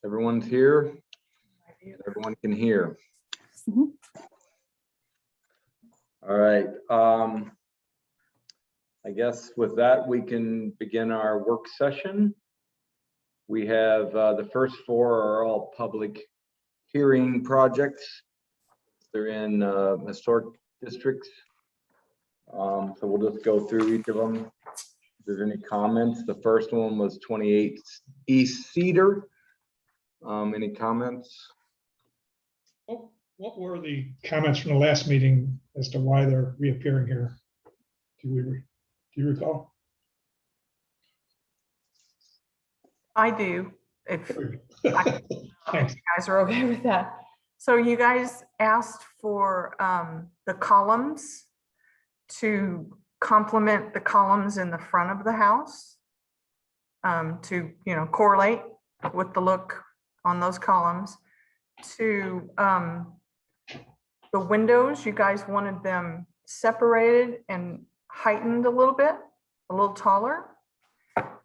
Everyone's here. Everyone can hear. Mhm. All right. I guess with that, we can begin our work session. We have the first four are all public hearing projects. They're in historic districts. So we'll just go through each of them. If there's any comments, the first one was 28 East Cedar. Any comments? What were the comments from the last meeting as to why they're reappearing here? Do you recall? I do, if Thanks. you guys are okay with that. So you guys asked for the columns to complement the columns in the front of the house, to, you know, correlate with the look on those columns. To the windows, you guys wanted them separated and heightened a little bit, a little taller.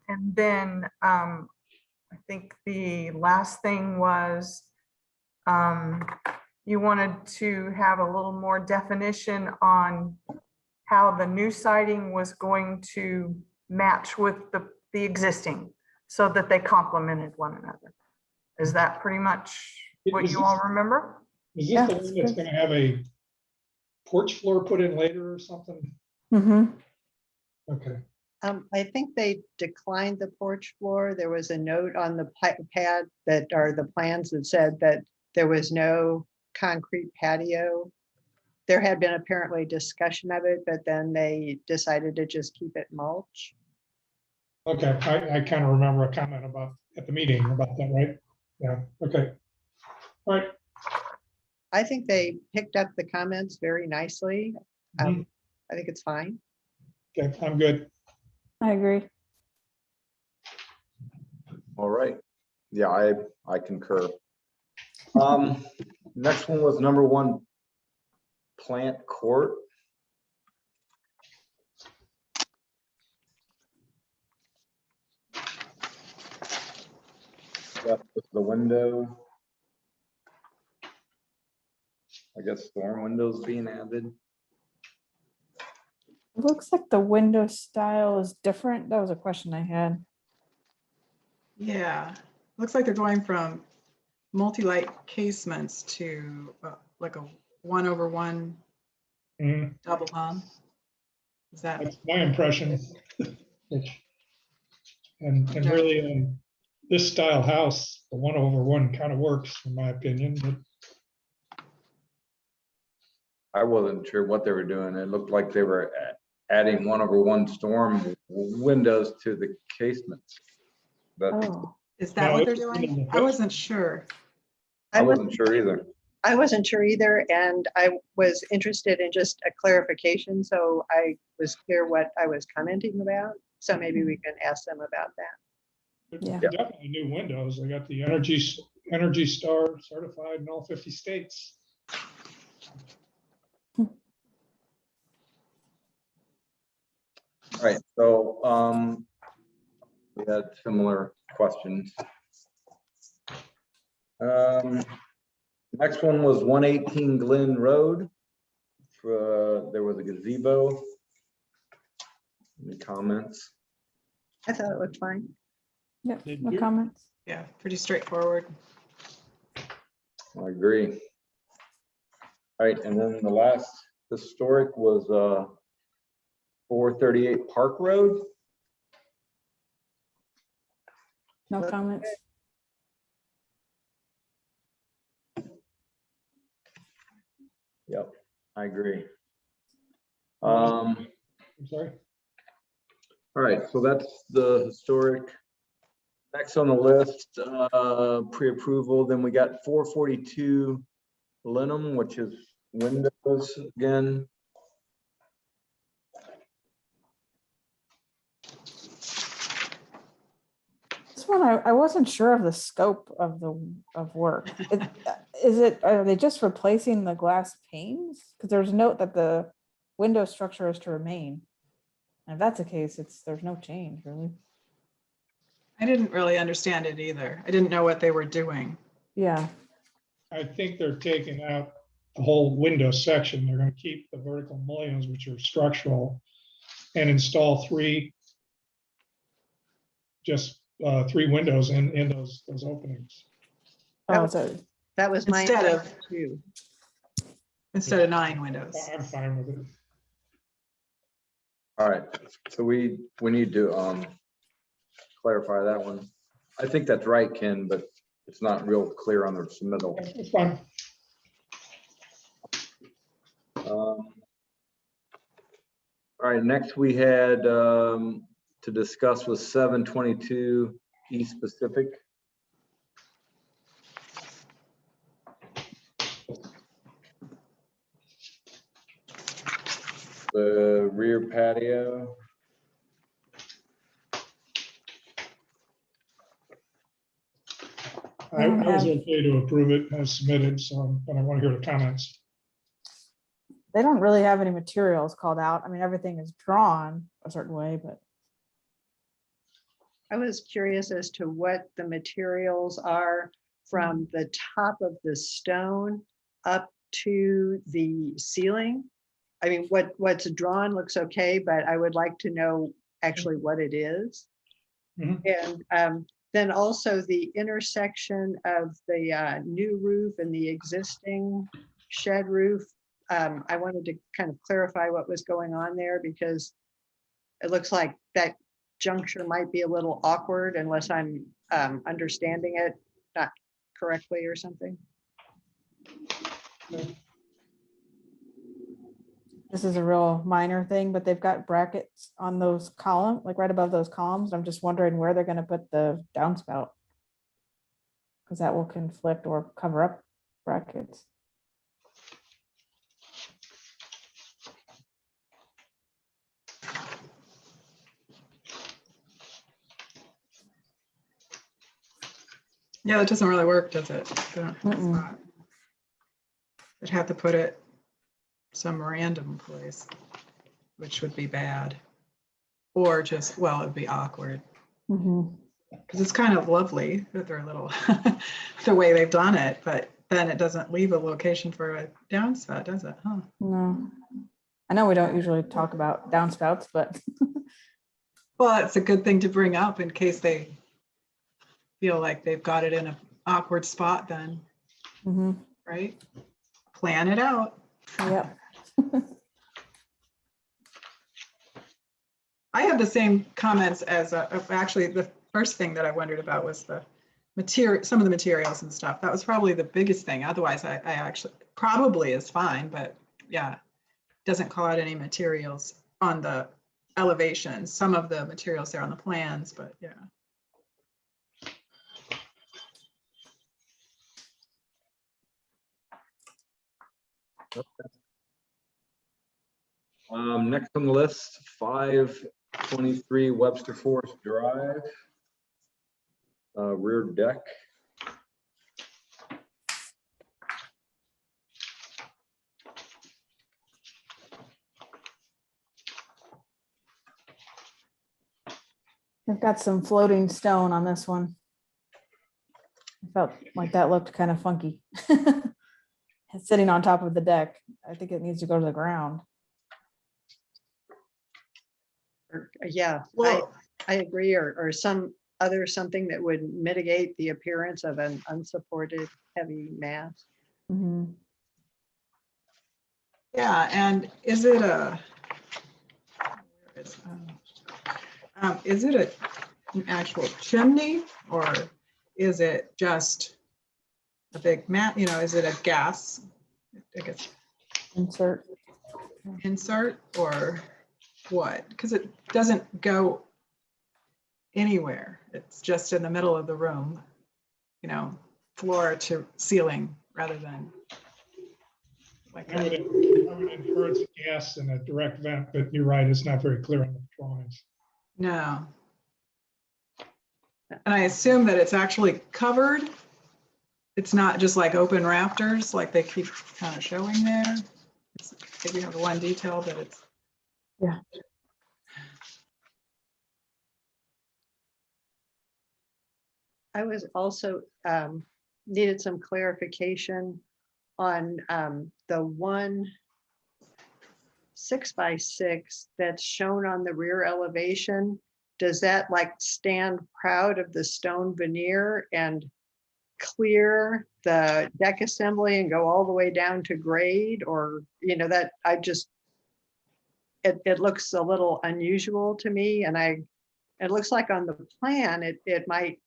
And then I think the last thing was you wanted to have a little more definition on how the new siding was going to match with the existing, so that they complemented one another. Is that pretty much what you all remember? Is this Yeah, the that's one that's good. going to have a porch floor put in later or something? Mm-hmm. Okay. I think they declined the porch floor. There was a note on the pad that are the plans that said that there was no concrete patio. There had been apparently discussion of it, but then they decided to just keep it mulch. Okay, I kind of remember a comment about at the meeting about that, right? Yeah, okay. All right. I think they picked up the comments very nicely. Mhm. I think it's fine. Okay, I'm good. I agree. All right. Yeah, I concur. Next one was number 1, Plant Court. That's the window. I guess storm windows being added. It looks like the window style is different. That was a question I had. Yeah, looks like they're going from multi-light casements to like a 1/1 Mhm. double hung. Is that? That's my impression. And really, this style house, the 1/1 kind of works in my opinion, but I wasn't sure what they were doing. It looked like they were adding 1/1 storm windows to the casements. But Oh, Is that No, what they're it's- doing? I wasn't sure. I wasn't sure either. I wasn't sure either, and I was interested in just a clarification, so I was clear what I was commenting about. So maybe we can ask them about that. Yeah. definitely new windows. I got the Energy Star certified in all 50 states. All right, so we had similar questions. Next one was 118 Glen Road. There was a gazebo. Any comments? I thought it looked fine. yep, Did no you? comments. Yeah, pretty straightforward. I agree. All right, and then the last historic was 438 Park Road. No comments. Yep, I agree. I'm sorry. All right, so that's the historic. Next on the list, pre-approval, then we got 442 Linum, which is windows again. This one, I wasn't sure of the scope of work. Are they just replacing the glass panes? Because there's a note that the window structure is to remain. And if that's the case, there's no change really. I didn't really understand it either. I didn't know what they were doing. Yeah, I think they're taking out the whole window section. They're gonna keep the vertical mullions, which are structural, and install three windows in those openings. oh, so, That was my Instead of- impression too. Instead of 9 windows. I'm fine with it. All right, so we need to clarify that one. I think that's right, Ken, but it's not real clear on the submittal. It's fine. All right, next we had to discuss was 722 East Pacific. The rear patio. I was okay to approve it as submitted, so, but I want to hear the comments. they don't really have any materials called out. I mean, everything is drawn a certain way, but I was curious as to what the materials are from the top of the stone up to the ceiling. I mean, what's drawn looks okay, but I would like to know actually what it is. Mhm. And then also the intersection of the new roof and the existing shed roof. I wanted to kind of clarify what was going on there because it looks like that juncture might be a little awkward unless I'm understanding it not correctly or something. this is a real minor thing, but they've got brackets on those columns, like right above those columns. I'm just wondering where they're gonna put the downspout. Because that will conflict or cover up brackets. Yeah, that doesn't really work, does it? Mm-mm. They'd have to put it some random place, which would be bad. Or just, well, it'd be awkward. Mhm. Because it's kind of lovely that they're little, the way they've done it, but then it doesn't leave a location for a downspout, does it? Huh? No, I know we don't usually talk about downspouts, but Well, it's a good thing to bring up in case they feel like they've got it in an awkward spot then, mhm, right? Plan it out. yep. I have the same comments as actually the first thing that I wondered about was the material, some of the materials and stuff. That was probably the biggest thing. Otherwise, I actually probably is fine, but yeah, doesn't call out any materials on the elevations. Some of the materials there on the plans, but yeah. Next on the list, 523 Webster Forest Drive. Rear deck. I've got some floating stone on this one. I felt like that looked kind of funky. It's sitting on top of the deck. I think it needs to go to the ground. Yeah, Well, I agree, or some other something that would mitigate the appearance of an unsupported heavy mass. Mhm. yeah, and is it an actual chimney or is it just a big mat? You know, is it a gas, I guess, Insert. insert or what? Because it doesn't go anywhere. It's just in the middle of the room, you know, floor to ceiling rather than like I would infer it's gas and a direct vent, but you're right, it's not very clear on the drawings. no. And I assume that it's actually covered. It's not just like open rafters like they keep kind of showing there. Maybe you have the one detail that it's. Yeah. I was also needed some clarification on the 1 6x6 that's shown on the rear elevation. Does that like stand proud of the stone veneer and clear the deck assembly and go all the way down to grade? Or, you know, that I just, it looks a little unusual to me. And it looks like on the plan, it might,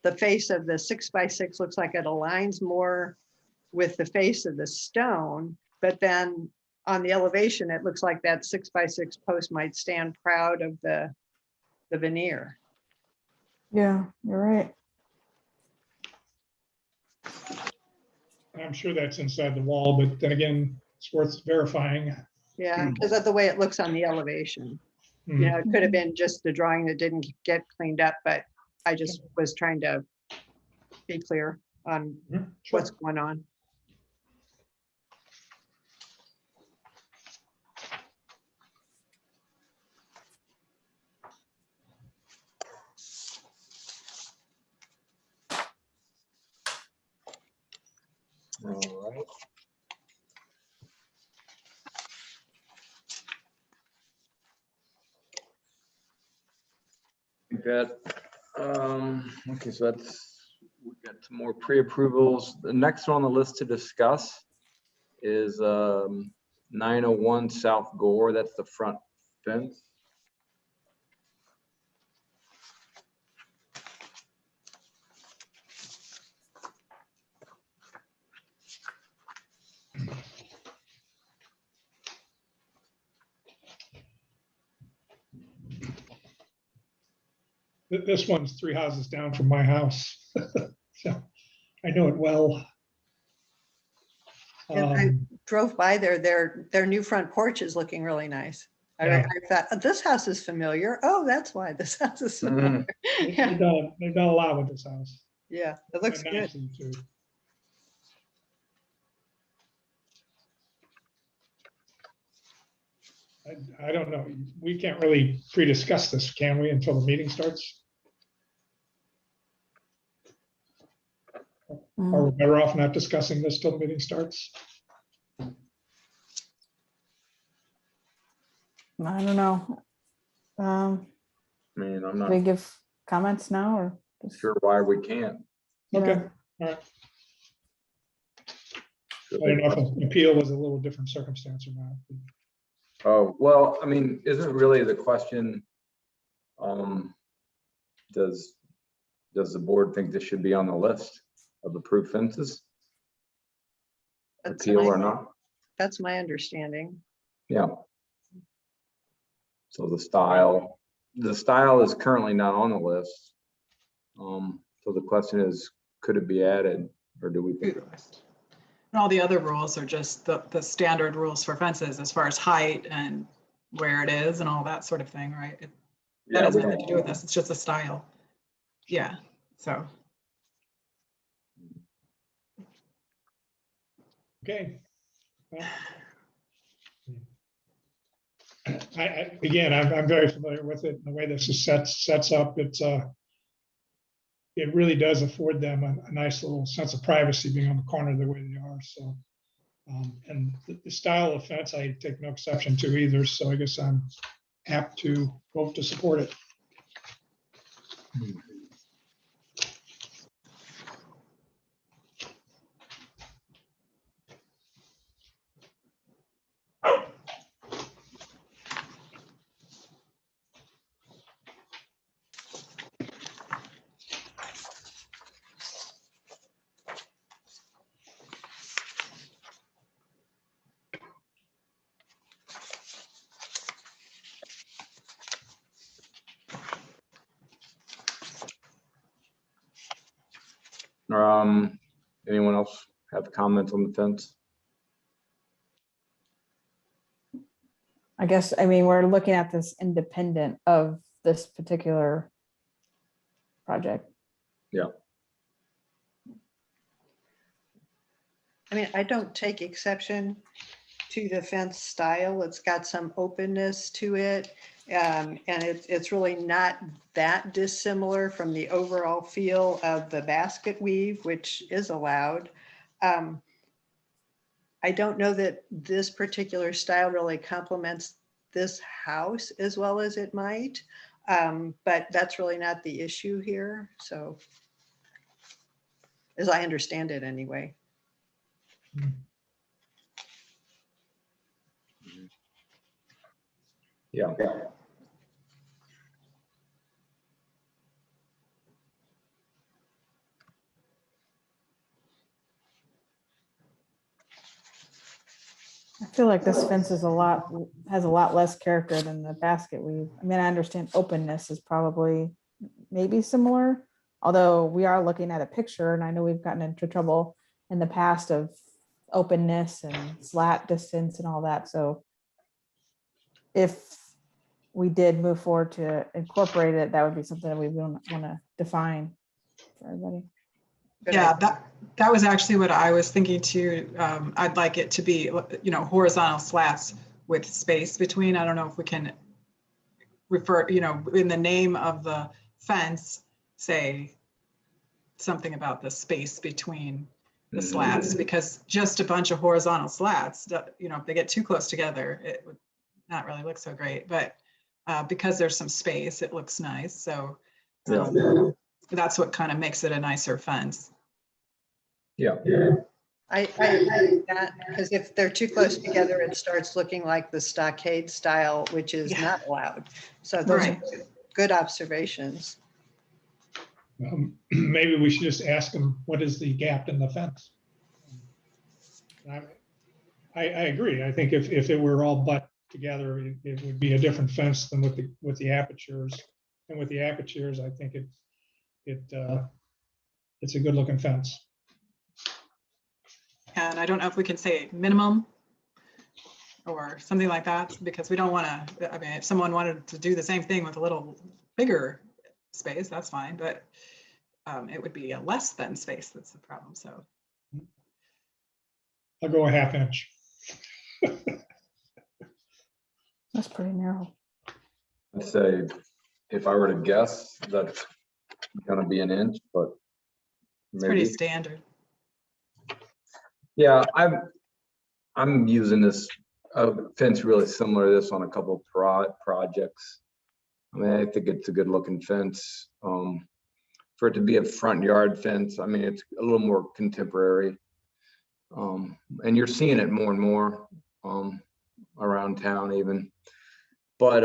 the face of the 6x6 looks like it aligns more with the face of the stone, but then on the elevation, it looks like that 6x6 post might stand proud of the veneer. Yeah, you're right. I'm sure that's inside the wall, but then again, it's worth verifying. Yeah, because of the way it looks on the elevation. You know, it could have been just the drawing that didn't get cleaned up, but I just was trying to be clear on Sure. what's going on. All right. I think that, okay, so we got some more pre-approvals. The next one on the list to discuss is 901 South Gore. That's the front fence. This one's 3 houses down from my house. So I know it well. And I drove by their new front porch is looking really nice. I thought, "Oh, this house is familiar. Oh, that's why this house is familiar." Yeah, They've done a lot with this house. yeah, it looks And good. nicely, too. I don't know. We can't really pre-discuss this, can we, until the meeting starts? Are we better off not discussing this till the meeting starts? I don't know. I mean, I'm Do we not give comments now or? just- sure why we can't. Okay, all right. I don't know if an appeal was a little different circumstance or not. Oh, well, I mean, isn't really the question, does the board think this should be on the list of approved fences? That's Appeal or my- not? That's my understanding. Yeah. So the style is currently not on the list. So the question is, could it be added or do we think? And all the other rules are just the standard rules for fences as far as height and where it is and all that sort of thing, right? That Yeah, has we nothing to do don't, with this. It's just a style. Yeah, so. Okay. Well, again, I'm very familiar with it. And the way this is sets up, it really does afford them a nice little sense of privacy being on the corner the way they are. So, and the style of fence, I take no exception to either. So I guess I'm apt to vote to support it. Anyone else have comments on the fence? I guess, I mean, we're looking at this independent of this particular project. Yeah. I mean, I don't take exception to the fence style. It's got some openness to it. And it's really not that dissimilar from the overall feel of the basket weave, which is allowed. I don't know that this particular style really complements this house as well as it might, but that's really not the issue here. So, as I understand it anyway. Yeah. I feel like this fence is has a lot less character than the basket weave. I mean, I understand openness is probably maybe similar, although we are looking at a picture and I know we've gotten into trouble in the past of openness and slat distance and all that. So if we did move forward to incorporate it, that would be something that we want to define for everybody. Good Yeah, idea. that was actually what I was thinking too. I'd like it to be, horizontal slats with space between. I don't know if we can refer, in the name of the fence, say something about the space between the slats, because just a bunch of horizontal slats, if they get too close together, it would not really look so great. But because there's some space, it looks nice. So that's what kind of makes it a nicer fence. Yeah. I agree with that, because if they're too close together, it starts looking like the stockade style, which is Yeah. not allowed. So those Right. are good observations. Maybe we should just ask them, what is the gap in the fence? I agree. I think if it were all butt together, it would be a different fence than with the apertures. And with the apertures, I think it's a good looking fence. And I don't know if we can say minimum or something like that, because we don't want to, I mean, if someone wanted to do the same thing with a little bigger space, that's fine, but it would be a less than space that's the problem. So I'll go a half inch. That's pretty narrow. I'd say if I were to guess, that's gonna be an inch, but it's pretty maybe. standard. Yeah, I'm using this fence really similar to this on a couple of projects. I mean, I think it's a good looking fence. For it to be a front yard fence, I mean, it's a little more contemporary. And you're seeing it more and more around town even. But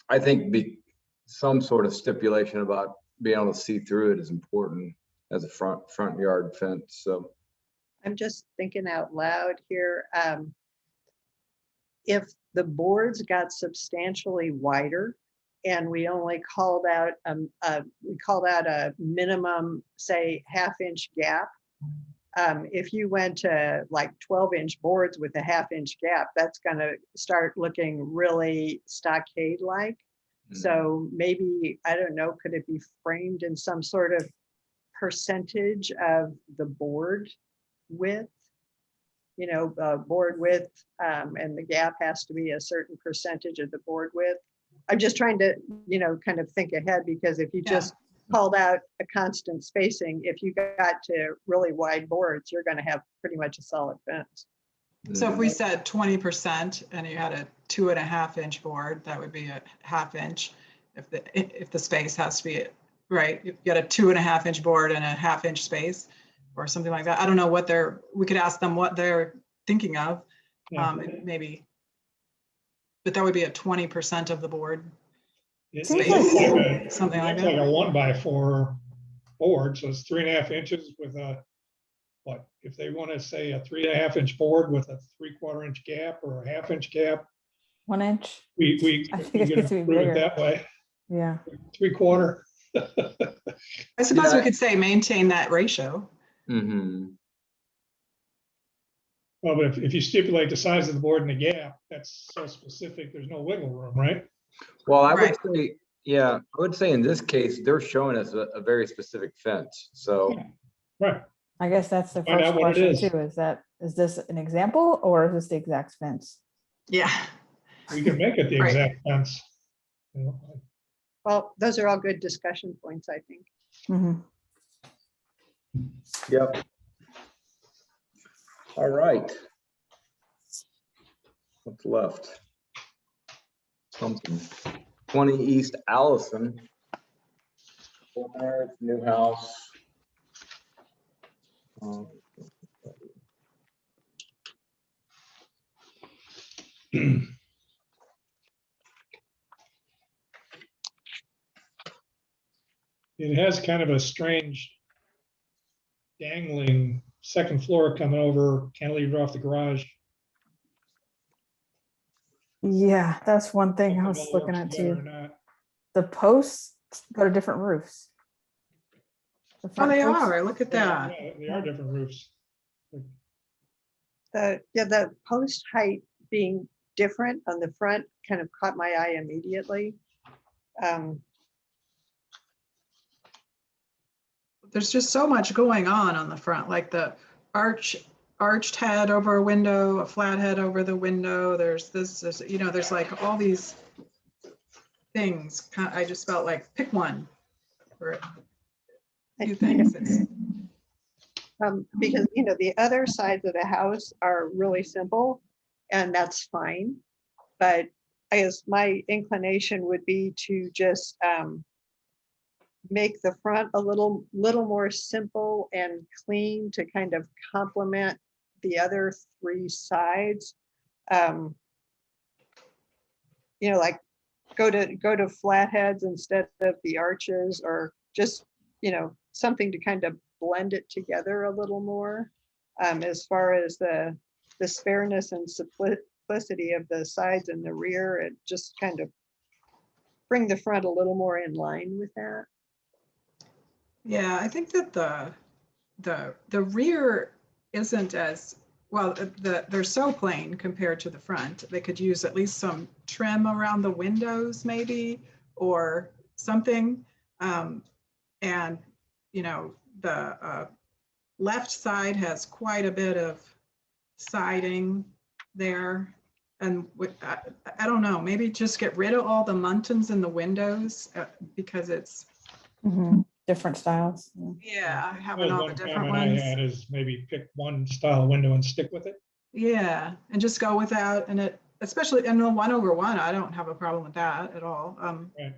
I think some sort of stipulation about being able to see through it is important as a front yard fence. So I'm just thinking out loud here. If the boards got substantially wider and we only called out a minimum, say, half-inch gap. If you went to like 12-inch boards with a half-inch gap, that's going to start looking really stockade-like. So maybe, I don't know, could it be framed in some sort of percentage of the board width? Board width, and the gap has to be a certain percentage of the board width. I'm just trying to, kind of think ahead, because if you just called out a constant spacing, if you got to really wide boards, you're going to have pretty much a solid fence. So if we said 20% and you had a 2.5-inch board, that would be a half inch. If the space has to be right, you got a 2.5-inch board and a half-inch space or something like that. I don't know what we could ask them what they're thinking of, maybe, but that would be a 20% of the board. It's Seems like Something like it's that. like a 1x4 board, so it's 3.5 inches with a, what, if they want to say a 3.5-inch board with a 3/4 inch gap or a half-inch gap, 1 inch. we I think can it needs to be approve it bigger. that way. Yeah. 3/4. I suppose we Yeah. could say maintain that ratio. Well, but if you stipulate the size of the board and the gap, that's so specific, there's no wiggle room, right? Well, I Right. would say, I would say in this case, they're showing us a very specific fence. So Right. I guess that's the Find first out what it question is. too, is this an example or is this the exact fence? Yeah. We can make it the Right. exact fence. You know, Well, those are all good discussion points, I think. Mhm. Yep. All right. What's left? Something. 20 East Allison. There's new house. It has kind of a strange dangling second floor coming over, cantilever off the garage. Yeah, that's one thing I If was it all looking works at together or too. not. The posts go to different roofs. The Oh, front they posts- are. Look at that. Yeah, they are different roofs. The post height being different on the front kind of caught my eye immediately. There's just so much going on the front, like the arched head over a window, a flat head over the window. There's there's like all these things. I just felt like pick one for a few things. Because, the other sides of the house are really simple and that's fine. But I guess my inclination would be to just make the front a little more simple and clean to kind of complement the other three sides. Like go to flatheads instead of the arches, or just, something to kind of blend it together a little more. As far as the spareness and simplicity of the sides and the rear, it just kind of bring the front a little more in line with that. Yeah, I think that the rear isn't as well. They're so plain compared to the front. They could use at least some trim around the windows, maybe, or something. And the left side has quite a bit of siding there. And I don't know, maybe just get rid of all the muntins in the windows because it's, Mhm. Different styles. Yeah. yeah, That having was all the one different comment I ones. had, is maybe pick one style window and stick with it. Yeah, and just go with that. And it, especially in the 1/1, I don't have a problem with that at all. Right.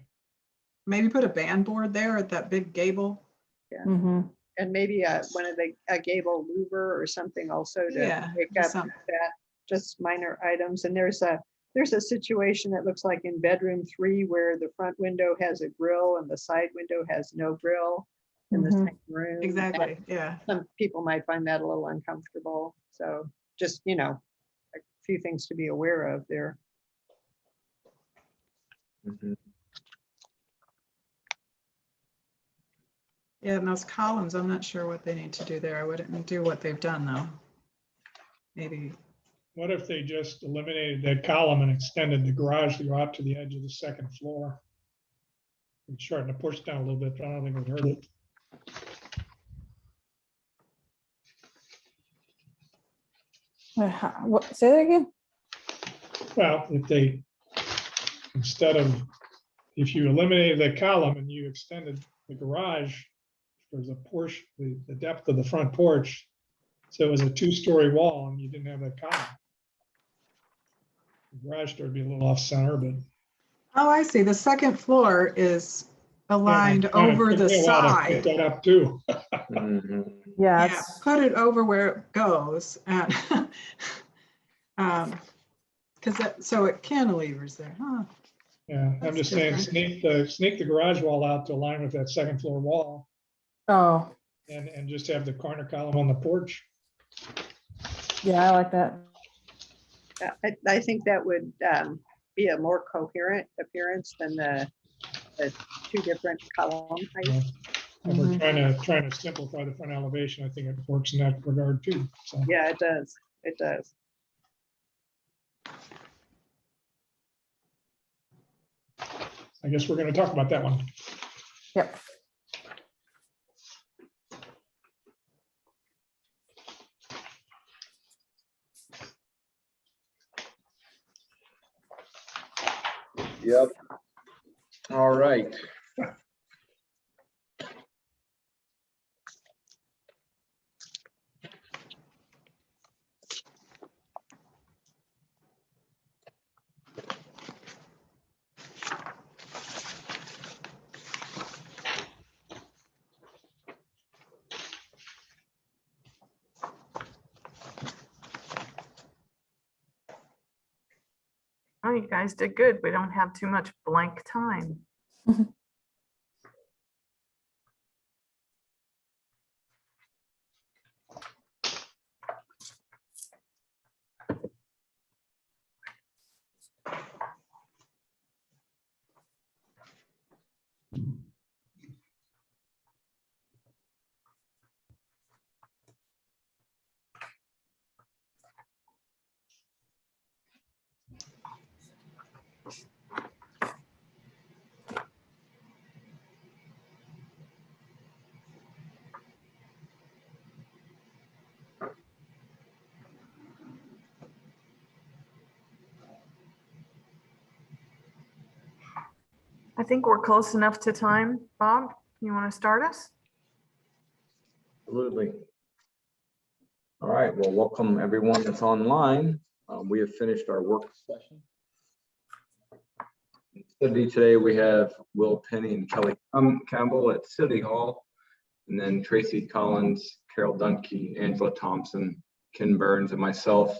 Maybe put a band board there at that big gable. Mhm. And maybe one of a gable louver or something also to Yeah, pick just up that, just minor items. And there's a situation that looks like in bedroom 3 where the front window has a grill and the side window has no grill in the Mhm. same room. Exactly, yeah. Some people might find that a little uncomfortable. So just, a few things to be aware of there. Mhm. Yeah, and those columns, I'm not sure what they need to do there. I wouldn't do what they've done though. Maybe, What if they just eliminated that column and extended the garage to go out to the edge of the second floor? And shorten the push down a little bit, but I don't think it would hurt it. Say that again? Well, if you eliminated that column and you extended the garage, there's a porch, the depth of the front porch. So it was a 2-story wall and you didn't have that column. The garage door would be a little off center, but. oh, I see. The second floor is aligned Yeah, it over took the me a while to pick side. that up too. Mhm. Yeah, Yeah, it's put it over where it goes and because so it cantilevers there, huh? Yeah, I'm That's just saying, different. sneak the garage wall out to align with that second floor wall oh, and just have the corner column on the porch. yeah, I like that. I think that would be a more coherent appearance than the 2 different column you know. heights. And we're Mhm. trying to simplify the front elevation. I think it works in that regard too. So. Yeah, it does. It does. I guess we're going to talk about that one. Yep. Yep. All right. Oh, you guys did good. We don't have too much blank time. I think we're close enough to time. Bob, you want to start us? Absolutely. All right, well, welcome everyone that's online. We have finished our work session. Today we have Will Penny and Kelly Campbell at City Hall, and then Tracy Collins, Carol Dunke, Angela Thompson, Ken Burns, and myself,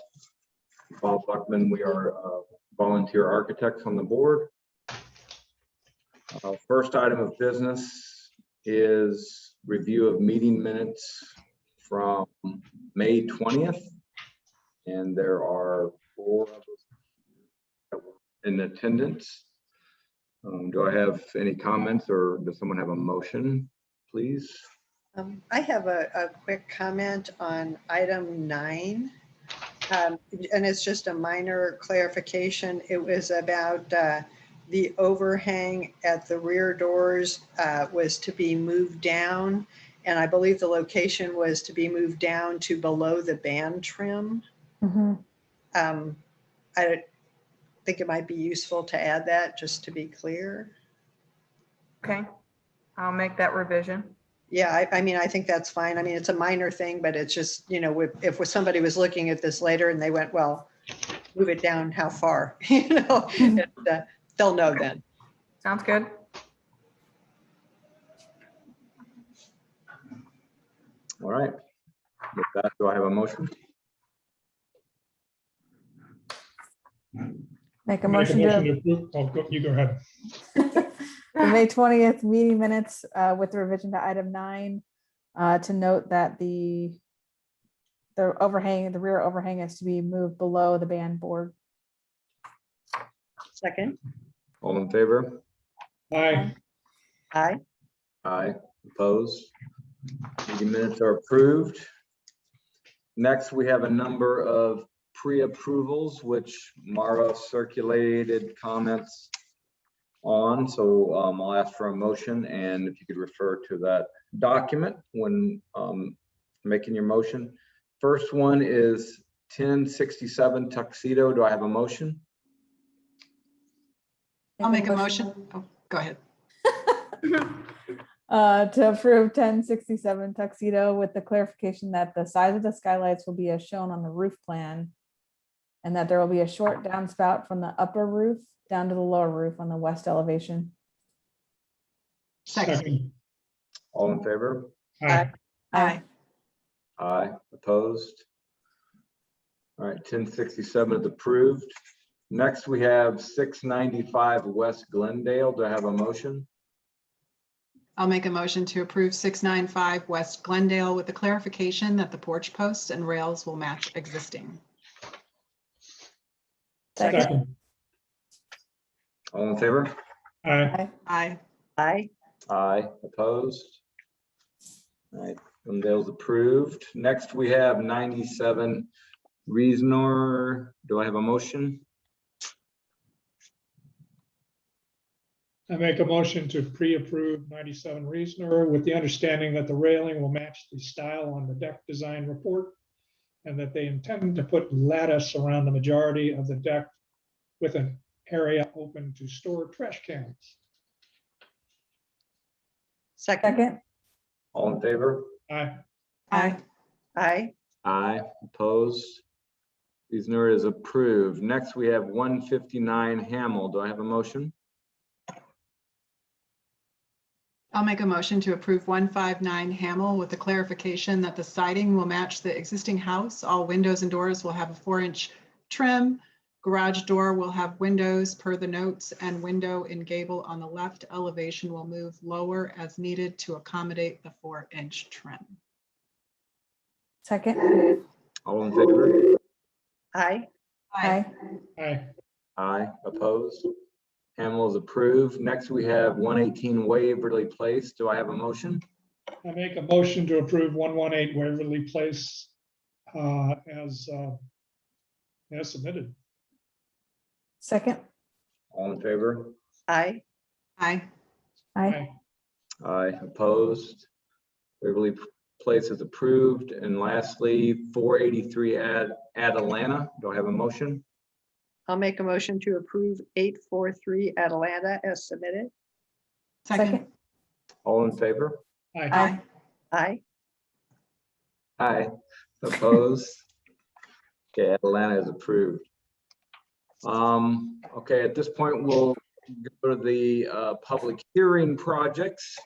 Bob Buckman. We are volunteer architects on the board. First item of business is review of meeting minutes from May 20th. And there are 4 of us in attendance. Do I have any comments, or does someone have a motion, please? I have a quick comment on item 9. And it's just a minor clarification. It was about the overhang at the rear doors was to be moved down. And I believe the location was to be moved down to below the band trim. Mhm. I think it might be useful to add that, just to be clear. Okay, I'll make that revision. Yeah, I mean, I think that's fine. I mean, it's a minor thing, but it's just, you know, if somebody was looking at this later and they went, well, move it down, how far? You know, and, they'll know then. Sounds good. All right. With that, do I have a motion? Make a Make a motion to motion to approve. Oh, you go ahead. the May 20th meeting minutes with the revision to item 9 to note that the overhang, the rear overhang is to be moved below the band board. Second, All in favor? Aye. aye. Aye. Opposed? Meeting minutes are approved. Next, we have a number of pre-approvals, which Mara circulated comments on. So I'll ask for a motion, and if you could refer to that document when making your motion. First one is 1067 Tuxedo. Do I have a motion? I'll make a motion. Oh, go ahead. To approve 1067 Tuxedo with the clarification that the size of the skylights will be as shown on the roof plan, and that there will be a short downspout from the upper roof down to the lower roof on the west elevation. Second. All in favor? Aye. Aye. Aye. Opposed? All right, 1067 is approved. Next, we have 695 West Glendale. Do I have a motion? I'll make a motion to approve 695 West Glendale with the clarification that the porch posts and rails will match existing. Second. All in favor? Aye. Aye. Aye. Aye. Opposed? All right, Glendale's approved. Next, we have 97 Reasonor. Do I have a motion? I make a motion to pre-approve 97 Reasoner with the understanding that the railing will match the style on the deck design report, and that they intend to put lattice around the majority of the deck with an area open to store trash cans. Second, Second, All in favor? Aye. Aye. aye. Aye, opposed. Wiesner is approved. Next, we have 159 Hamel. Do I have a motion? I'll make a motion to approve 159 Hamel with the clarification that the siding will match the existing house. All windows and doors will have a 4-inch trim. Garage door will have windows per the notes, and window and gable on the left elevation will move lower as needed to accommodate the 4-inch trim. second, All in favor? Aye. aye, Aye. Aye, opposed. Hamel is approved. Next, we have 118 Waverly Place. Do I have a motion? I make a motion to approve 118 Waverly Place as submitted. second, All in favor? Aye. Aye. aye, Aye, opposed. Waverly Place is approved. And lastly, 483 Atalanta. Do I have a motion? I'll make a motion to approve 843 Atalanta as submitted. Second. All in favor? Aye. Aye. Aye. Aye, opposed. Okay, Atlanta is approved. Okay, at this point, we'll go to the public hearing projects.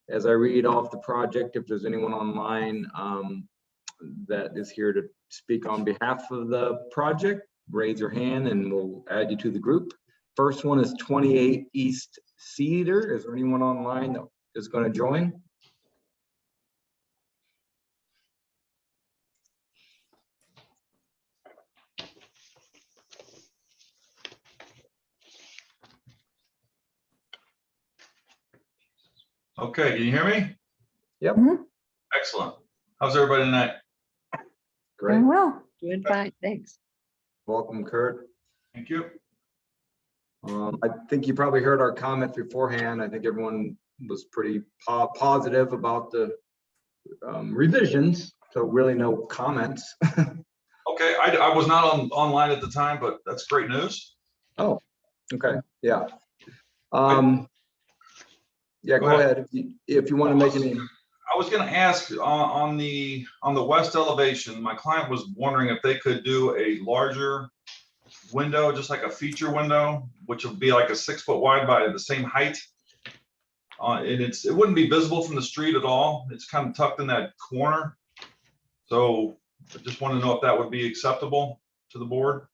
As I read off the project, if there's anyone online that is here to speak on behalf of the project, raise your hand and we'll add you to the group. First one is 28 East Cedar. Is there anyone online that is going to join? Okay, can you hear me? Yep. Mhm. Excellent. How's everybody tonight? Great. doing well. Doing fine, thanks. Welcome, Kurt. Thank you. I think you probably heard our comments beforehand. I think everyone was pretty positive about the revisions, so really no comments. Okay, I was not online at the time, but that's great news. Oh, okay, yeah. Yeah, Go go ahead. ahead. If you want to make any, I was going to ask on the west elevation, my client was wondering if they could do a larger window, just like a feature window, which would be like a 6 foot wide by the same height. And it wouldn't be visible from the street at all. It's kind of tucked in that corner. So I just want to know if that would be acceptable to the board.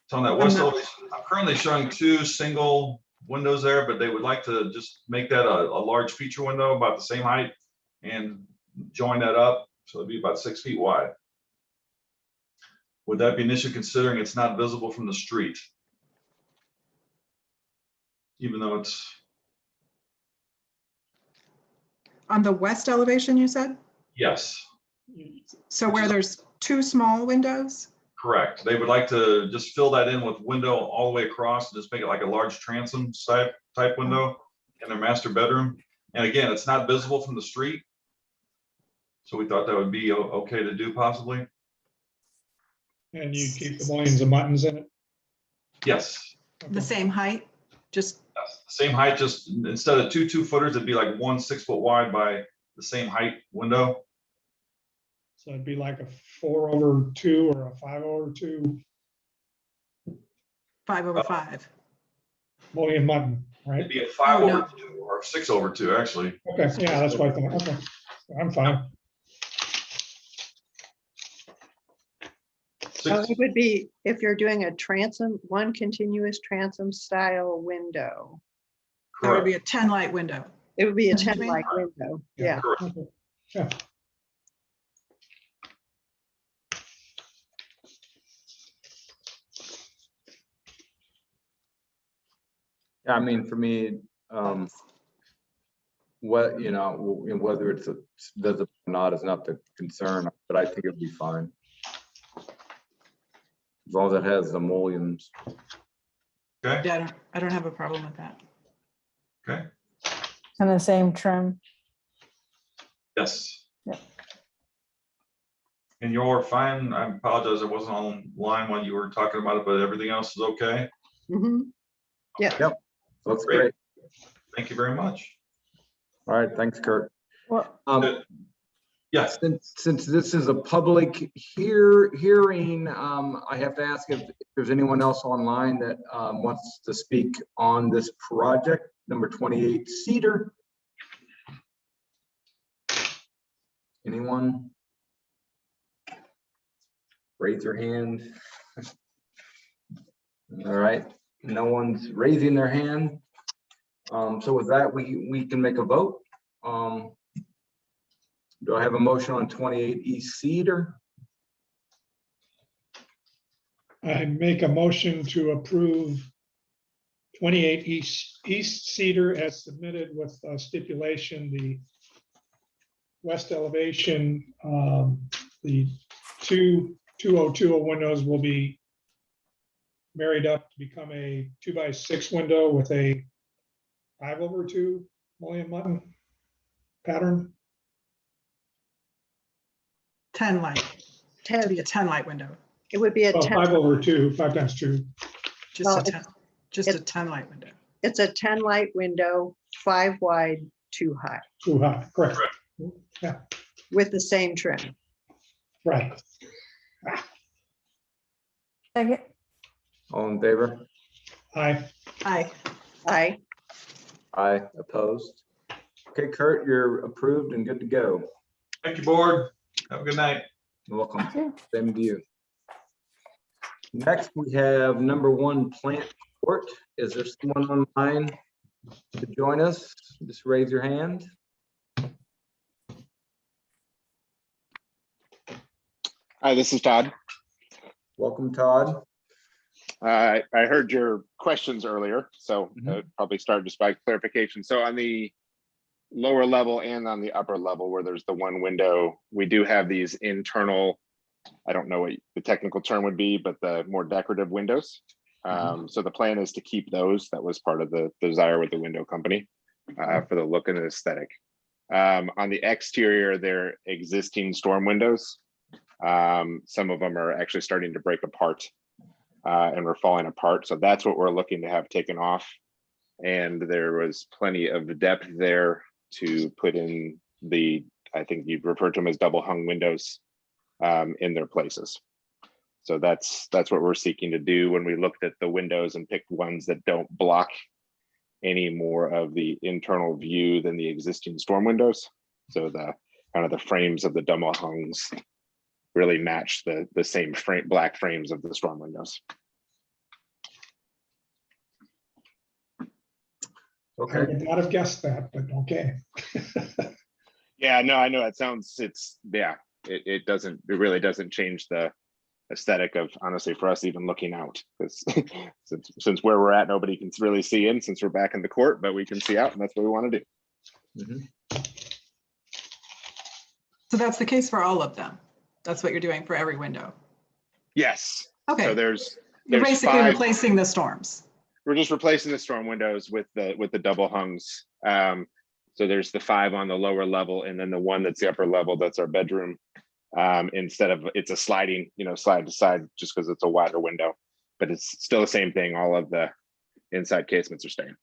It's on that west elevation. I'm currently showing 2 single windows there, but they would like to just make that a large feature window about the same height and join that up. So it'd be about 6 feet wide. Would that be an issue considering it's not visible from the street? Even though it's, On the west elevation, you said? yes, So where there's 2 small windows? correct. They would like to just fill that in with window all the way across and just make it like a large transom type window in their master bedroom. And again, it's not visible from the street. So we thought that would be okay to do possibly. And you keep the millions of muttons in it? Yes. The same height? Just, Yes, same height, just instead of 2 2-footers, it'd be like 1 6 foot wide by the same height window. So it'd be like a 4/2 or a 5/2 5/5. million mutton, right? It'd be a 5/2 no. or 6/2, actually. Okay, yeah, that's what I thought. Okay, I'm fine. So it would be, if you're doing a transom, one continuous transom style window, That would Correct. be a 10 light window. it would be a Mhm. 10 light window. Yeah. Correct. Okay. Yeah, I mean, for me, whether it's visible or not is not the concern, but I think it'd be fine. As long as it has the mullions. Okay, Yeah, I don't have a problem with that. okay, And the same trim. yes. And you're fine. I apologize. I wasn't online when you were talking about it, but everything else is okay. Mhm. Yeah. Yep. Looks Great. great. Thank you very much. All right, thanks, Kurt. Well, Yes. Since this is a public hearing, I have to ask if there's anyone else online that wants to speak on this project, number 28 Cedar. Anyone? Raise your hand. All right, no one's raising their hand. So with that, we can make a vote. Do I have a motion on 28 East Cedar? I make a motion to approve 28 East Cedar as submitted with stipulation, the west elevation, the 2020 windows will be married up to become a 2x6 window with a 5/2 mullion mutton pattern. 10 light, to 10, be a 10 light window, it would be a Well, 10, 5/2, 5 times 2. just Well, a 10, just a 10 light window. it's a 10 light window, 5 wide, 2 high, Too high, correct. Yeah, with the same trim. right. second, All in favor? Aye. Aye. Aye. Aye, opposed. Okay, Kurt, you're approved and good to go. Thank you, board. Have a good night. You're welcome. yeah. Same to you. Next, we have number 1 Plant Court. Is there someone online to join us? Just raise your hand. Hi, this is Todd. Welcome, Todd. I heard your questions earlier, so probably start just by clarification. So on the lower level and on the upper level where there's the one window, we do have these internal, I don't know what the technical term would be, but the more decorative windows. So the plan is to keep those. That was part of the desire with the window company for the look and the aesthetic. On the exterior, they're existing storm windows. Some of them are actually starting to break apart and we're falling apart. So that's what we're looking to have taken off. And there was plenty of depth there to put in the, I think you'd refer to them as double hung windows in their places. So that's what we're seeking to do when we looked at the windows and picked ones that don't block any more of the internal view than the existing storm windows. So the kind of the frames of the double hungs really match the same frame, black frames of the storm windows. I Okay. would not have guessed that, but okay. Yeah, no, I know it sounds, it really doesn't change the aesthetic of, honestly, for us even looking out, because since where we're at, nobody can really see in since we're back in the court, but we can see out and that's what we want to do. So that's the case for all of them. That's what you're doing for every window. Yes. So Okay, there's you're basically 5. replacing the storms. We're just replacing the storm windows with the double hungs. So there's the 5 on the lower level and then the one that's the upper level, that's our bedroom. Instead of, it's a sliding, slide to side just because it's a wider window, but it's still the same thing. All of the inside casements are staying.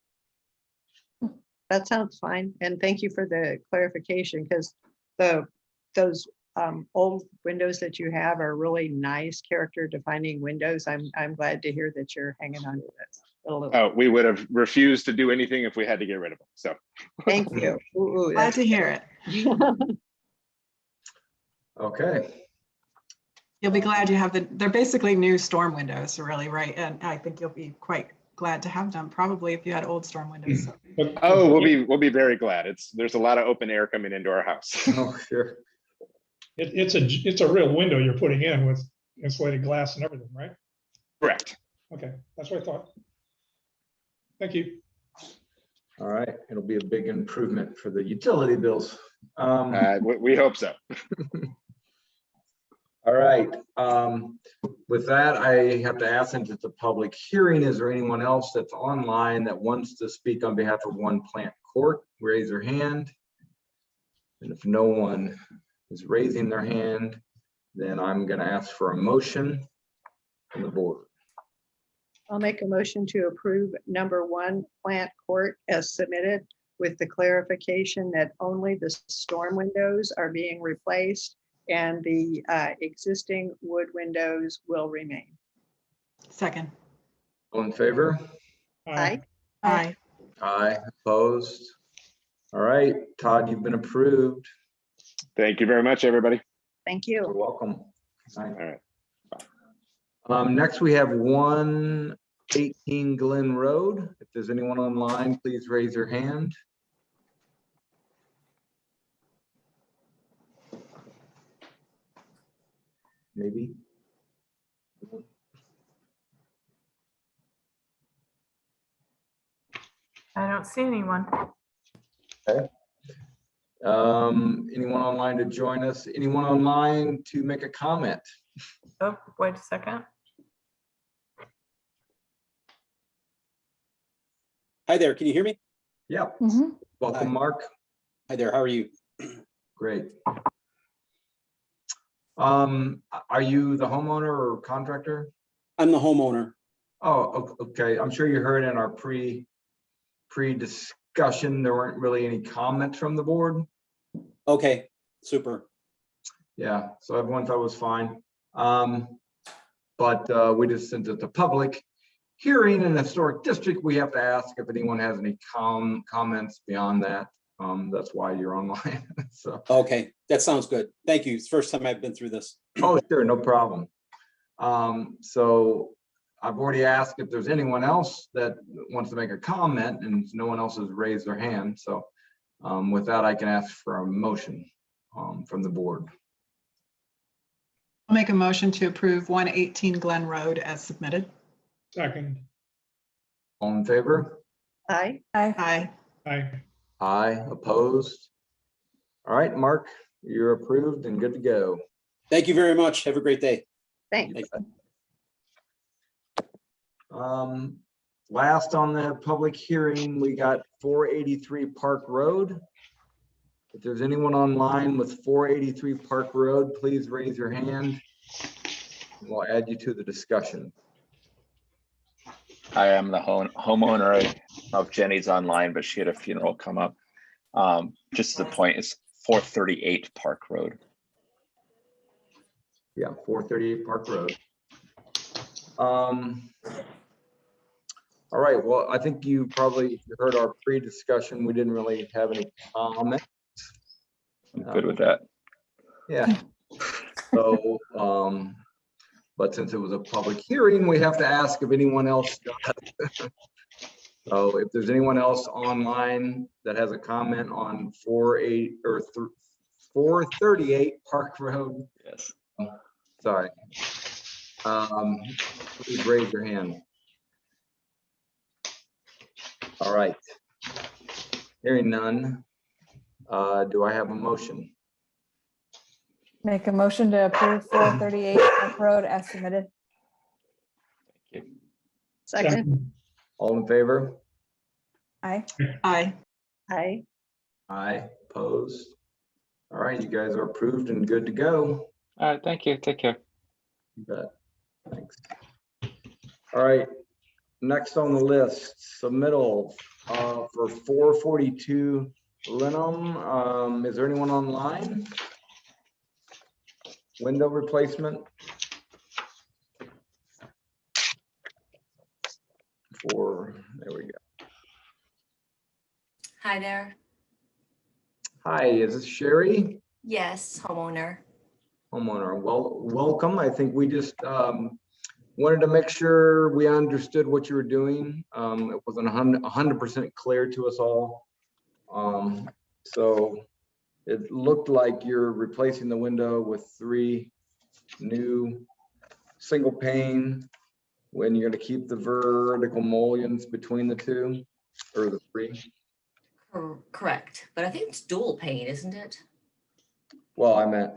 That sounds fine. And thank you for the clarification, because those old windows that you have are really nice character defining windows. I'm glad to hear that you're hanging on to this. Oh, we would have refused to do anything if we had to get rid of them. So Thank you. Ooh, Glad to hear it. Okay. You'll be glad you have they're basically new storm windows, really, right? And I think you'll be quite glad to have them, probably if you had old storm windows. So. oh, we'll be very glad. There's a lot of open air coming into our house. Oh, sure. It's a real window you're putting in with insulated glass and everything, right? Correct. Okay, that's what I thought. Thank you. All right. It'll be a big improvement for the utility bills. We hope so. All right. With that, I have to ask, since it's a public hearing, is there anyone else that's online that wants to speak on behalf of One Plant Court? Raise their hand. And if no one is raising their hand, then I'm gonna ask for a motion from the board. I'll make a motion to approve number 1 plant court as submitted with the clarification that only the storm windows are being replaced and the existing wood windows will remain. Second. All in favor? Aye. Aye. Aye, opposed? All right, Todd, you've been approved. Thank you very much, everybody. Thank You're you. welcome. All right. Next, we have 118 Glen Road. If there's anyone online, please raise your hand. Maybe. I don't see anyone. Anyone online to join us? Anyone online to make a comment? Oh, wait a second. Hi there, can you hear me? Yep. Mhm. Welcome, Hi. Mark. Hi there, how are you? Great. Are you the homeowner or contractor? I'm the homeowner. Oh, okay. I'm sure you heard in our pre-discussion, there weren't really any comments from the board. Okay, super. Yeah, so everyone thought it was fine. But we just, since it's a public hearing in a historic district, we have to ask if anyone has any comments beyond that. That's why you're online. So, Okay, that sounds good. Thank you. It's the first time I've been through this. oh, sure, no problem. So I've already asked if there's anyone else that wants to make a comment, and no one else has raised their hand. So with that, I can ask for a motion from the board. I'll make a motion to approve 118 Glen Road as submitted. Second. All in favor? Aye. Aye. Aye. Aye. Aye, opposed? All right, Mark, you're approved and good to go. Thank you very much. Have a great day. Thanks. Thank Last on the public hearing, we got 483 Park Road. If there's anyone online with 483 Park Road, please raise your hand. We'll add you to the discussion. I am the homeowner. I don't know if Jenny's online, but she had a funeral come up. Just as a point, it's 438 Park Road. Yeah, 438 Park Road. All right, well, I think you probably heard our pre-discussion. We didn't really have any comments. I'm good with that. Yeah. So, but since it was a public hearing, we have to ask if anyone else does. So if there's anyone else online that has a comment on 438 Park Road, Yes. sorry. Please raise your hand. All right. Hearing none. Do I have a motion? Make a motion to approve 438 Park Road as submitted. Thank you. Second. All in favor? Aye. Aye. Aye. Aye, opposed. All right, you guys are approved and good to go. All right, thank you. Take care. You bet. Thanks. All right, next on the list, submittal for 442 Linum. Is there anyone online? Window replacement? There we go. Hi there. Hi, is this Sherry? Yes, homeowner. Homeowner, well, welcome. I think we just wanted to make sure we understood what you were doing. It wasn't 100% clear to us all. So it looked like you're replacing the window with 3 new single pane, when you're going to keep the vertical mullions between the 2 or the 3. Correct, but I think it's dual pane, isn't it? Well, I meant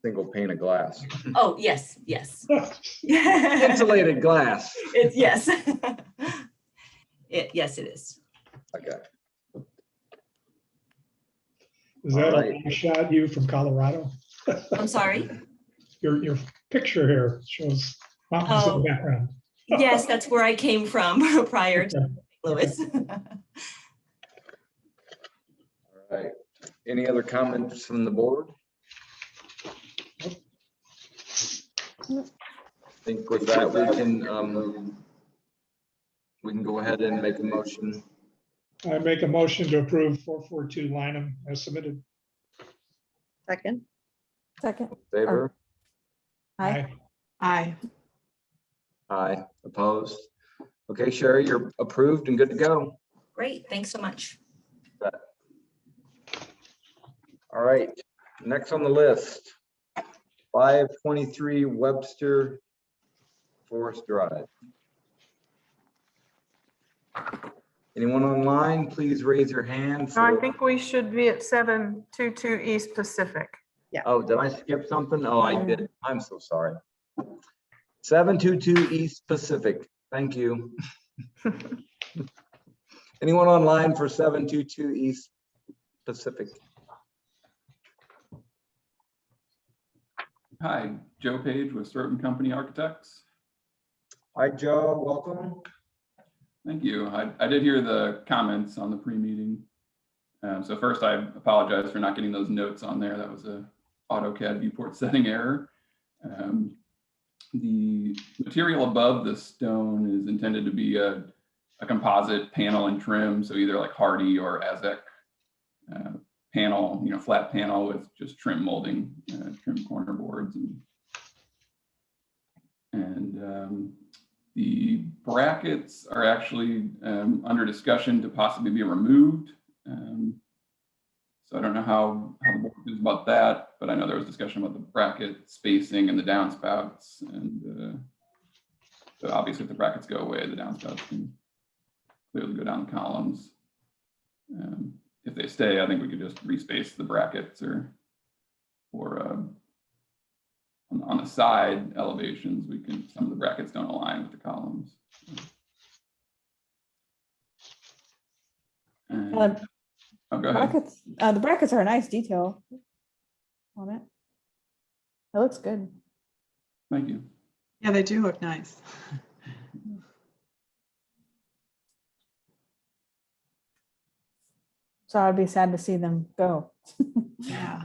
single pane of glass. Oh, yes, yes. Insulated glass. It's yes. Yes, it is. Okay. Is that All a right. long shot you from Colorado? I'm sorry. your picture here shows mountains in Oh. the background. Yes, that's where I came from prior to Okay. Louis. All right. Any other comments from the board? I think with that, we can go ahead and make a motion. I make a motion to approve 442 Lineham as submitted. Second, Second. Favor? Aye. Aye. Aye. Opposed? Okay, Sherry, you're approved and good to go. Great, thanks so much. All right, next on the list, 523 Webster Forest Drive. Anyone online, please raise your hand. No, I for- think we should be at 722 East Pacific. Oh, did I skip something? Oh, I did. I'm so sorry. 722 East Pacific. Thank you. Anyone online for 722 East Pacific? Hi, Joe Page with Stoughton Company Architects. Hi, Joe. Welcome. Thank you. I did hear the comments on the pre-meeting. So first, I apologize for not getting those notes on there. That was a AutoCAD viewport setting error. The material above the stone is intended to be a composite panel and trim, so either like Hardy or Azek panel, flat panel with just trim molding, trim corner boards, and the brackets are actually under discussion to possibly be removed. So I don't know how the board feels about that, but I know there was discussion about the bracket spacing and the downspouts, and so obviously if the brackets go away, the downspouts can clearly go down the columns. If they stay, I think we could just respace the brackets or on the side elevations, some of the brackets don't align with the columns. And, oh, go ahead. Brackets, the brackets are a nice detail on it. It looks good. Thank you. Yeah, they do look nice. So I'd be sad to see them go. Yeah.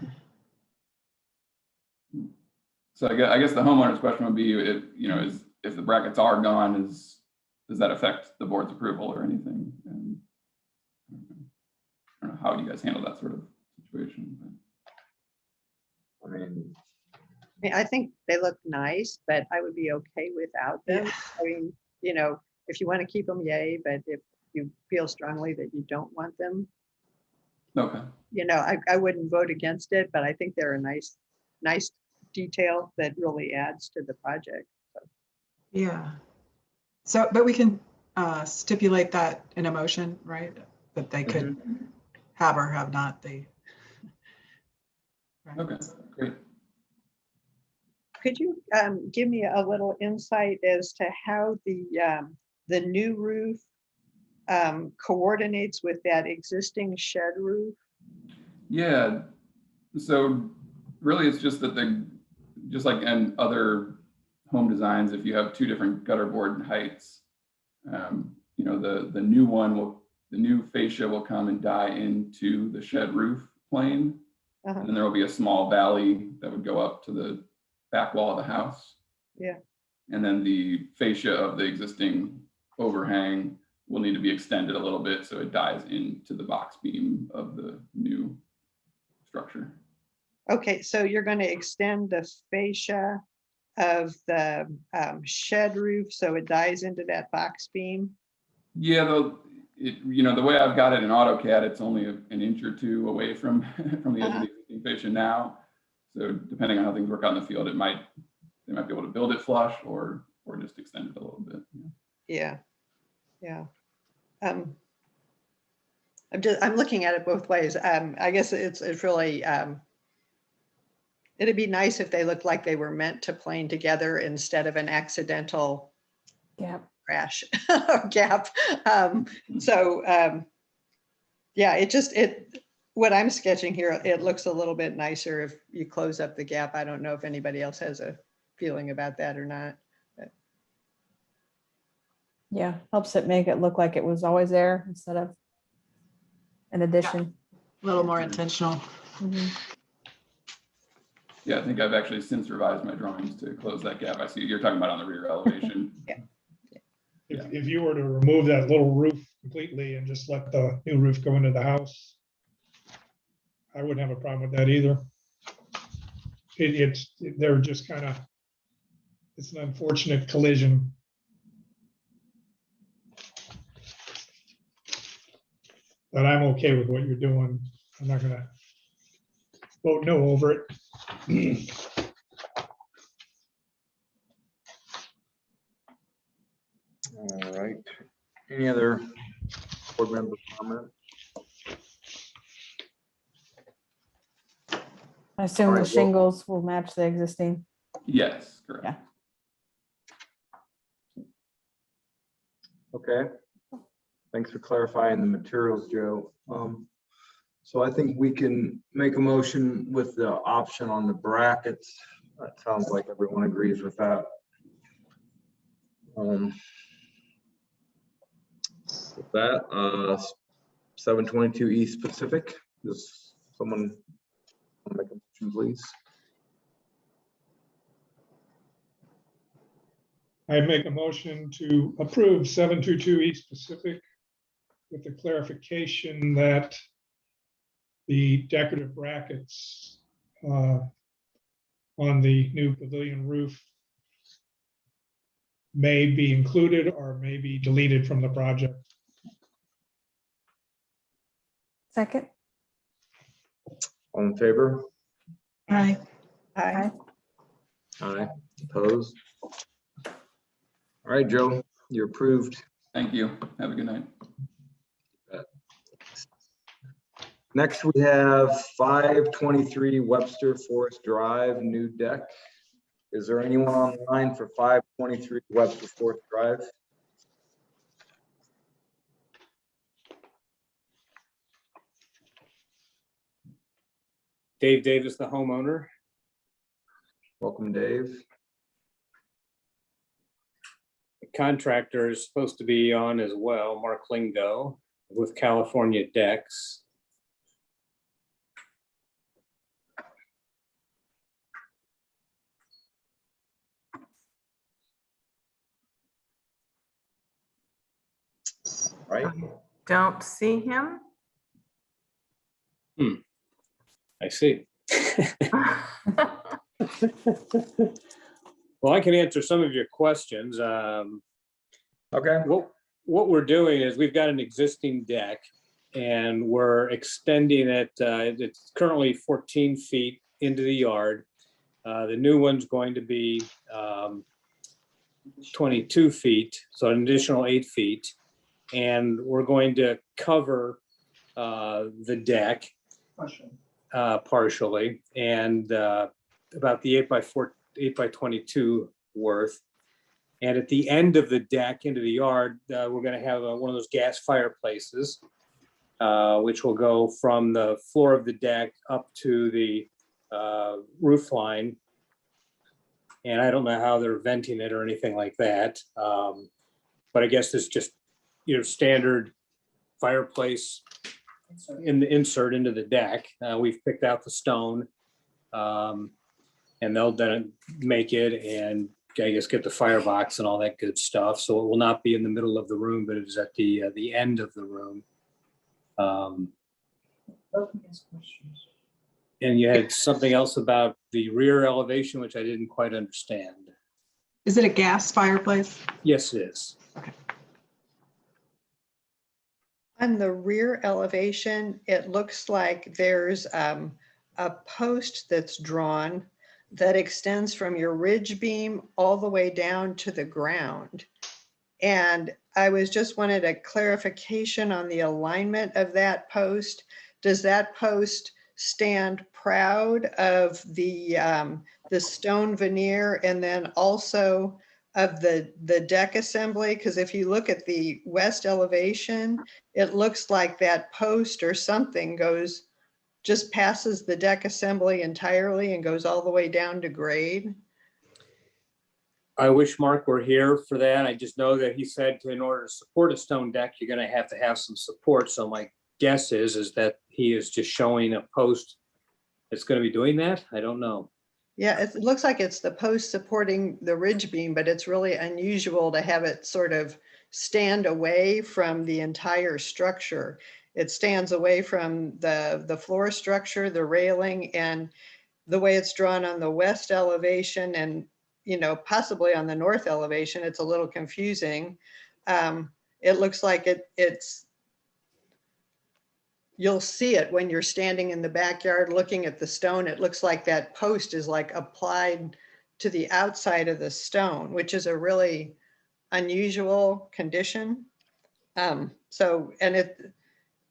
So I guess the homeowner's question would be, if the brackets are gone, does that affect the board's approval or anything? And I don't know how you guys handle that sort of situation. I think they look nice, but I would be okay without them. Yeah. I mean, if you want to keep them, yay, but if you feel strongly that you don't want them, Okay. I wouldn't vote against it, but I think they're a nice detail that really adds to the project. Yeah. So, but we can stipulate that in a motion, right? That they could have or have not the. Right. Okay, great. Could you give me a little insight as to how the new roof coordinates with that existing shed roof? Yeah. So really, it's just that just like in other home designs, if you have two different gutter board heights, the new fascia will come and die into the shed roof plane, and then there will be a small valley that would go up to the back wall of the house. Yeah. And then the fascia of the existing overhang will need to be extended a little bit so it dies into the box beam of the new structure. Okay, so you're going to extend the fascia of the shed roof so it dies into that box beam? Yeah, the way I've got it in AutoCAD, it's only an inch or two away from the edge of the existing fascia now. So depending on how things work out in the field, they might be able to build it flush or just extend it a little bit. Yeah. I'm looking at it both ways. I guess it's really it'd be nice if they looked like they were meant to plane together instead of an accidental crash or gap. Yeah, what I'm sketching here, it looks a little bit nicer if you close up the gap. I don't know if anybody else has a feeling about that or not. Yeah, helps it make it look like it was always there instead of an addition. A little more intentional. Mhm. Yeah, I think I've actually since revised my drawings to close that gap. I see you're talking about on the rear elevation. If you were to remove that little roof completely and just let the new roof go into the house, I wouldn't have a problem with that either. They're just kind of, it's an unfortunate collision. But I'm okay with what you're doing. I'm not gonna vote no over it. All right. Any other board member comment? I assume All the right, well- shingles will match the existing. Yes, correct. Yeah. Okay. Thanks for clarifying the materials, Joe. So I think we can make a motion with the option on the brackets. That sounds like everyone agrees with that. With that, 722 East Pacific, does someone want to make a motion, please? I make a motion to approve 722 East Pacific with the clarification that the decorative brackets on the new pavilion roof may be included or may be deleted from the project. Second. All in favor? Aye. Aye. Aye. Opposed? All right, Joe, you're approved. Thank you. Have a good night. Next, we have 523 Webster Forest Drive, new deck. Is there anyone online for 523 Webster Forest Drive? Dave Davis, the homeowner. Welcome, Dave. The contractor is supposed to be on as well, Mark Lingo with California Decks. Right. Don't see him. I see. Well, I can answer some of your questions. Okay. What we're doing is we've got an existing deck and we're extending it. It's currently 14 feet into the yard. The new one's going to be 22 feet, so an additional 8 feet. And we're going to cover the deck partially and about the 8 by 22 worth. And at the end of the deck into the yard, we're going to have one of those gas fireplaces, which will go from the floor of the deck up to the roof line. And I don't know how they're venting it or anything like that. But I guess it's just, standard fireplace in the insert into the deck. We've picked out the stone and they'll then make it and I guess get the firebox and all that good stuff. So it will not be in the middle of the room, but it is at the end of the room. And you had something else about the rear elevation, which I didn't quite understand. Is it a gas fireplace? Yes, it is. On the rear elevation, it looks like there's a post that's drawn that extends from your ridge beam all the way down to the ground. And I just wanted a clarification on the alignment of that post. Does that post stand proud of the stone veneer and then also of the deck assembly? Because if you look at the west elevation, it looks like that post or something goes just passes the deck assembly entirely and goes all the way down to grade? I wish Mark were here for that. I just know that he said in order to support a stone deck, you're gonna have to have some support. So my guess is that he is just showing a post that's gonna be doing that. I don't know. Yeah, it looks like it's the post supporting the ridge beam, but it's really unusual to have it sort of stand away from the entire structure. It stands away from the floor structure, the railing, and the way it's drawn on the west elevation and, you know, possibly on the north elevation, it's a little confusing. It looks like it's, you'll see it when you're standing in the backyard looking at the stone. It looks like that post is like applied to the outside of the stone, which is a really unusual condition. So, and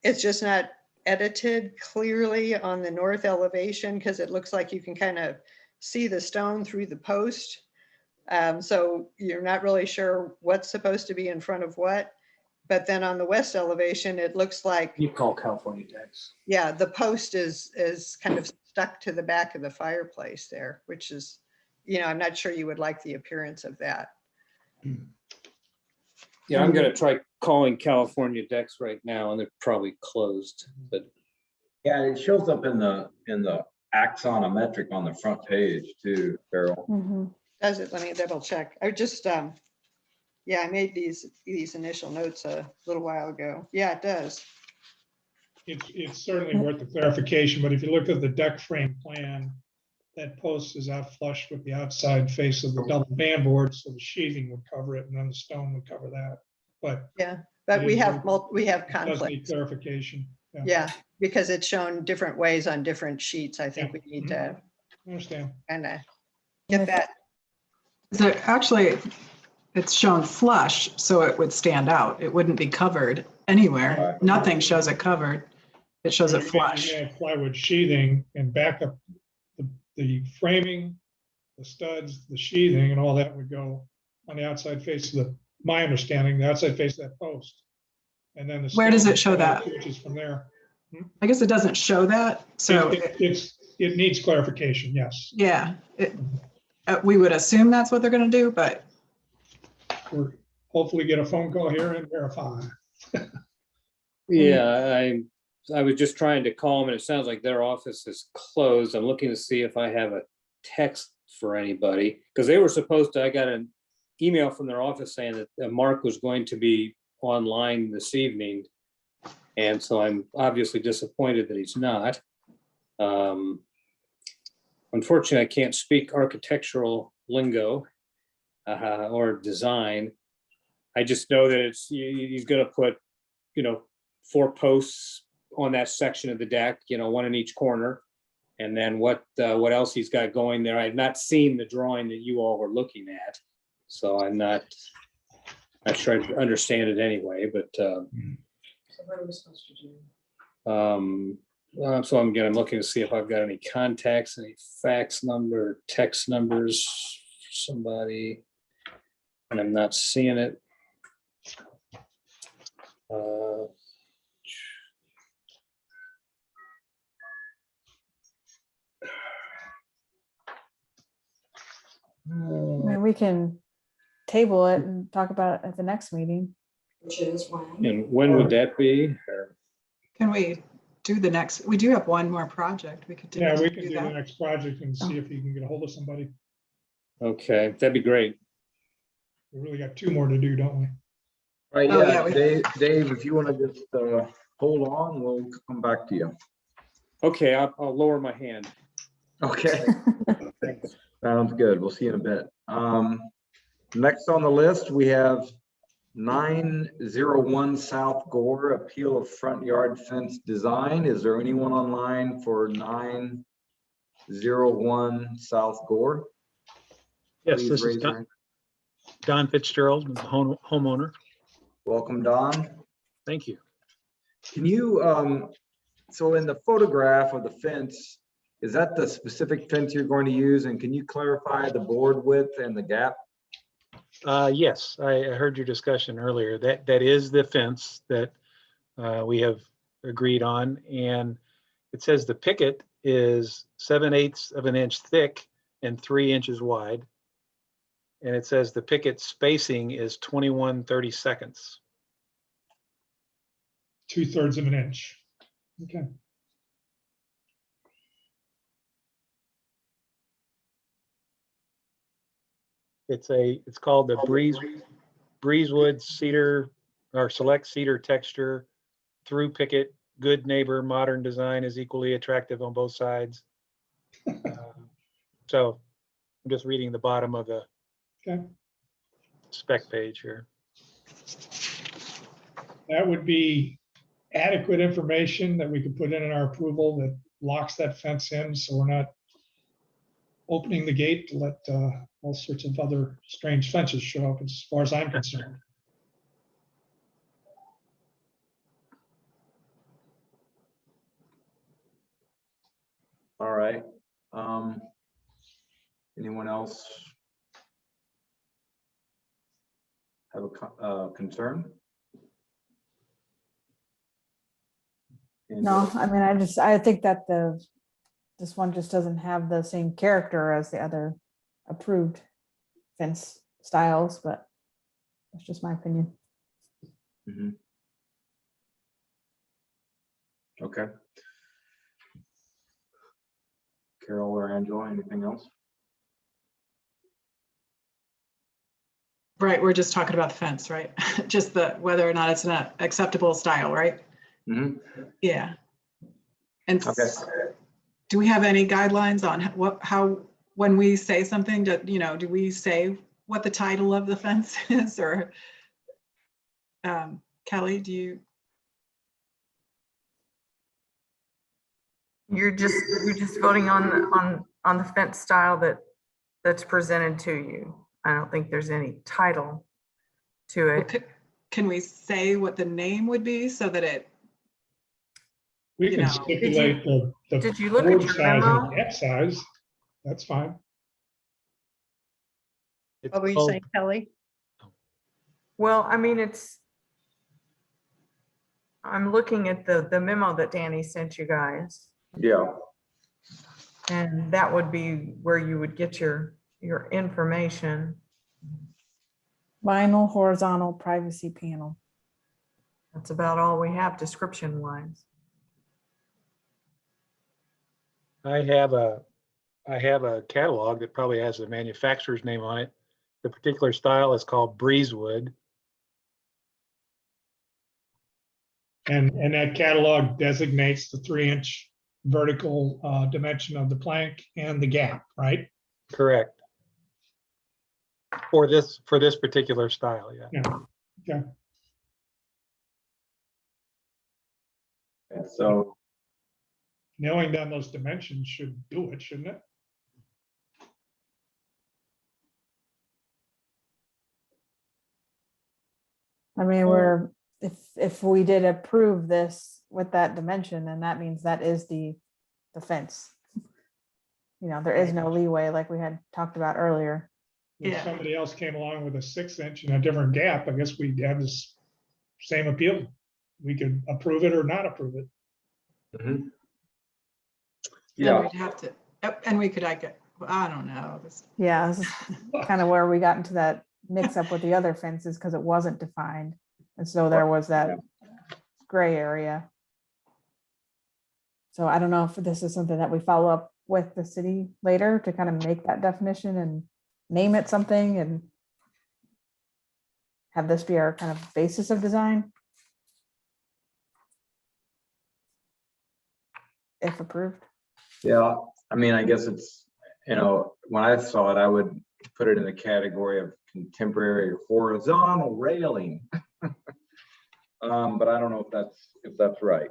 it's just not edited clearly on the north elevation because it looks like you can kind of see the stone through the post. So you're not really sure what's supposed to be in front of what. But then on the west elevation, it looks like, You call California decks. yeah, the post is kind of stuck to the back of the fireplace there, which is, you know, I'm not sure you would like the appearance of that. Yeah, I'm gonna try calling California decks right now and they're probably closed, but Yeah, it shows up in the axonometric on the front page too, Carol. Mhm. Does it? Let me double check. I just, yeah, I made these initial notes a little while ago. Yeah, it does. It's certainly worth the clarification, but if you look at the deck frame plan, that post is out flush with the outside face of the double band board, so the sheathing would cover it and then the stone would cover that. But Yeah, but we have it does need conflict. clarification. Yeah, because it's shown different ways on different sheets. I think we need to I understand. kind of get that. So actually, it's shown flush, so it would stand out. It wouldn't be covered anywhere. Right. Nothing shows it covered. It shows it You flush. have plywood sheathing and back up the framing, the studs, the sheathing, and all that would go on the outside face of my understanding, the outside face of that post. And then the Where does stone it show that? switches from there. I guess it doesn't show that. So It needs clarification, yes. yeah, we would assume that's what they're going to do, but We're hopefully get a phone call here and verify. yeah, I was just trying to call them and it sounds like their office is closed. I'm looking to see if I have a text for anybody because they were supposed to, I got an email from their office saying that Mark was going to be online this evening. And so I'm obviously disappointed that he's not. Unfortunately, I can't speak architectural lingo or design. I just know that he's going to put, 4 posts on that section of the deck, 1 in each corner. And then what else he's got going there. I've not seen the drawing that you all were looking at. So I'm not sure I understand it anyway, but So what are we supposed to do? so I'm looking to see if I've got any contacts, any fax number, text numbers, for somebody, and I'm not seeing it. I mean, we can table it and talk about it at the next meeting. Which is when? And when would that be? Or- can we do the next? We do have one more project. We could do. Yeah, we can do the that. next project and see if you can get a hold of somebody. Okay, that'd be great. We really got 2 more to do, don't we? Right, Oh, yeah, yeah, Dave, if you want to just hold on, we'll come back to you. Okay, I'll lower my hand. Okay. Sounds good. We'll see you in a bit. Next on the list, we have 901 South Gore, appeal of front yard fence design. Is there anyone online for 901 South Gore? Yes, Please this is raise your hand. Don Fitzgerald, homeowner. Welcome, Don. Thank you. Can you, so in the photograph of the fence, is that the specific fence you're going to use? And can you clarify the board width and the gap? Yes, I heard your discussion earlier. That is the fence that we have agreed on, and It says the picket is 7/8 of an inch thick and 3 inches wide. And it says the picket spacing is 21/32. 2/3 of an inch. Okay. It's called the Breezewood cedar or select cedar texture through picket. Good neighbor, modern design is equally attractive on both sides. So I'm just reading the bottom of the Okay. spec page here. That would be adequate information that we could put in our approval that locks that fence in, so we're not opening the gate to let all sorts of other strange fences show up, as far as I'm concerned. All right. Anyone else have a concern? No, I mean, I think that this one just doesn't have the same character as the other approved fence styles, but that's just my opinion. Mhm. Okay. Carol or Angela, anything else? Right, we're just talking about the fence, right? Just the, whether or not it's an acceptable style, right? Yeah. And Okay. do we have any guidelines on how, when we say something, do we say what the title of the fence is, or Kelly, do you? You're just voting on the fence style that's presented to you. I don't think there's any title to it. Can we say what the name would be so that it? We can stipulate the Did you look at board your size memo? and gap size. That's fine. What were you saying, Kelly? Well, I mean, I'm looking at the memo that Danny sent you guys, Yeah. and that would be where you would get your information. Vinyl horizontal privacy panel. That's about all we have description wise. I have a catalog that probably has the manufacturer's name on it. The particular style is called Breezewood. And that catalog designates the 3-inch vertical dimension of the plank and the gap, right? Correct. For this particular style, yeah. Yeah. Okay. And so, Knowing down those dimensions should do it, shouldn't it? I mean, if we did approve this with that dimension, then that means that is the fence. There is no leeway like we had talked about earlier. If somebody else came along with a 6-inch and a different gap, I guess we'd have this same appeal. We could approve it or not approve it. Yeah. We'd have to, and we could, I don't know. Yeah, this is kind of where we got into that mix up with the other fences because it wasn't defined. And so there was that gray area. So I don't know if this is something that we follow up with the city later to kind of make that definition and name it something and have this be our kind of basis of design. If approved. yeah, I mean, I guess it's, when I saw it, I would put it in the category of contemporary horizontal railing. But I don't know if that's right.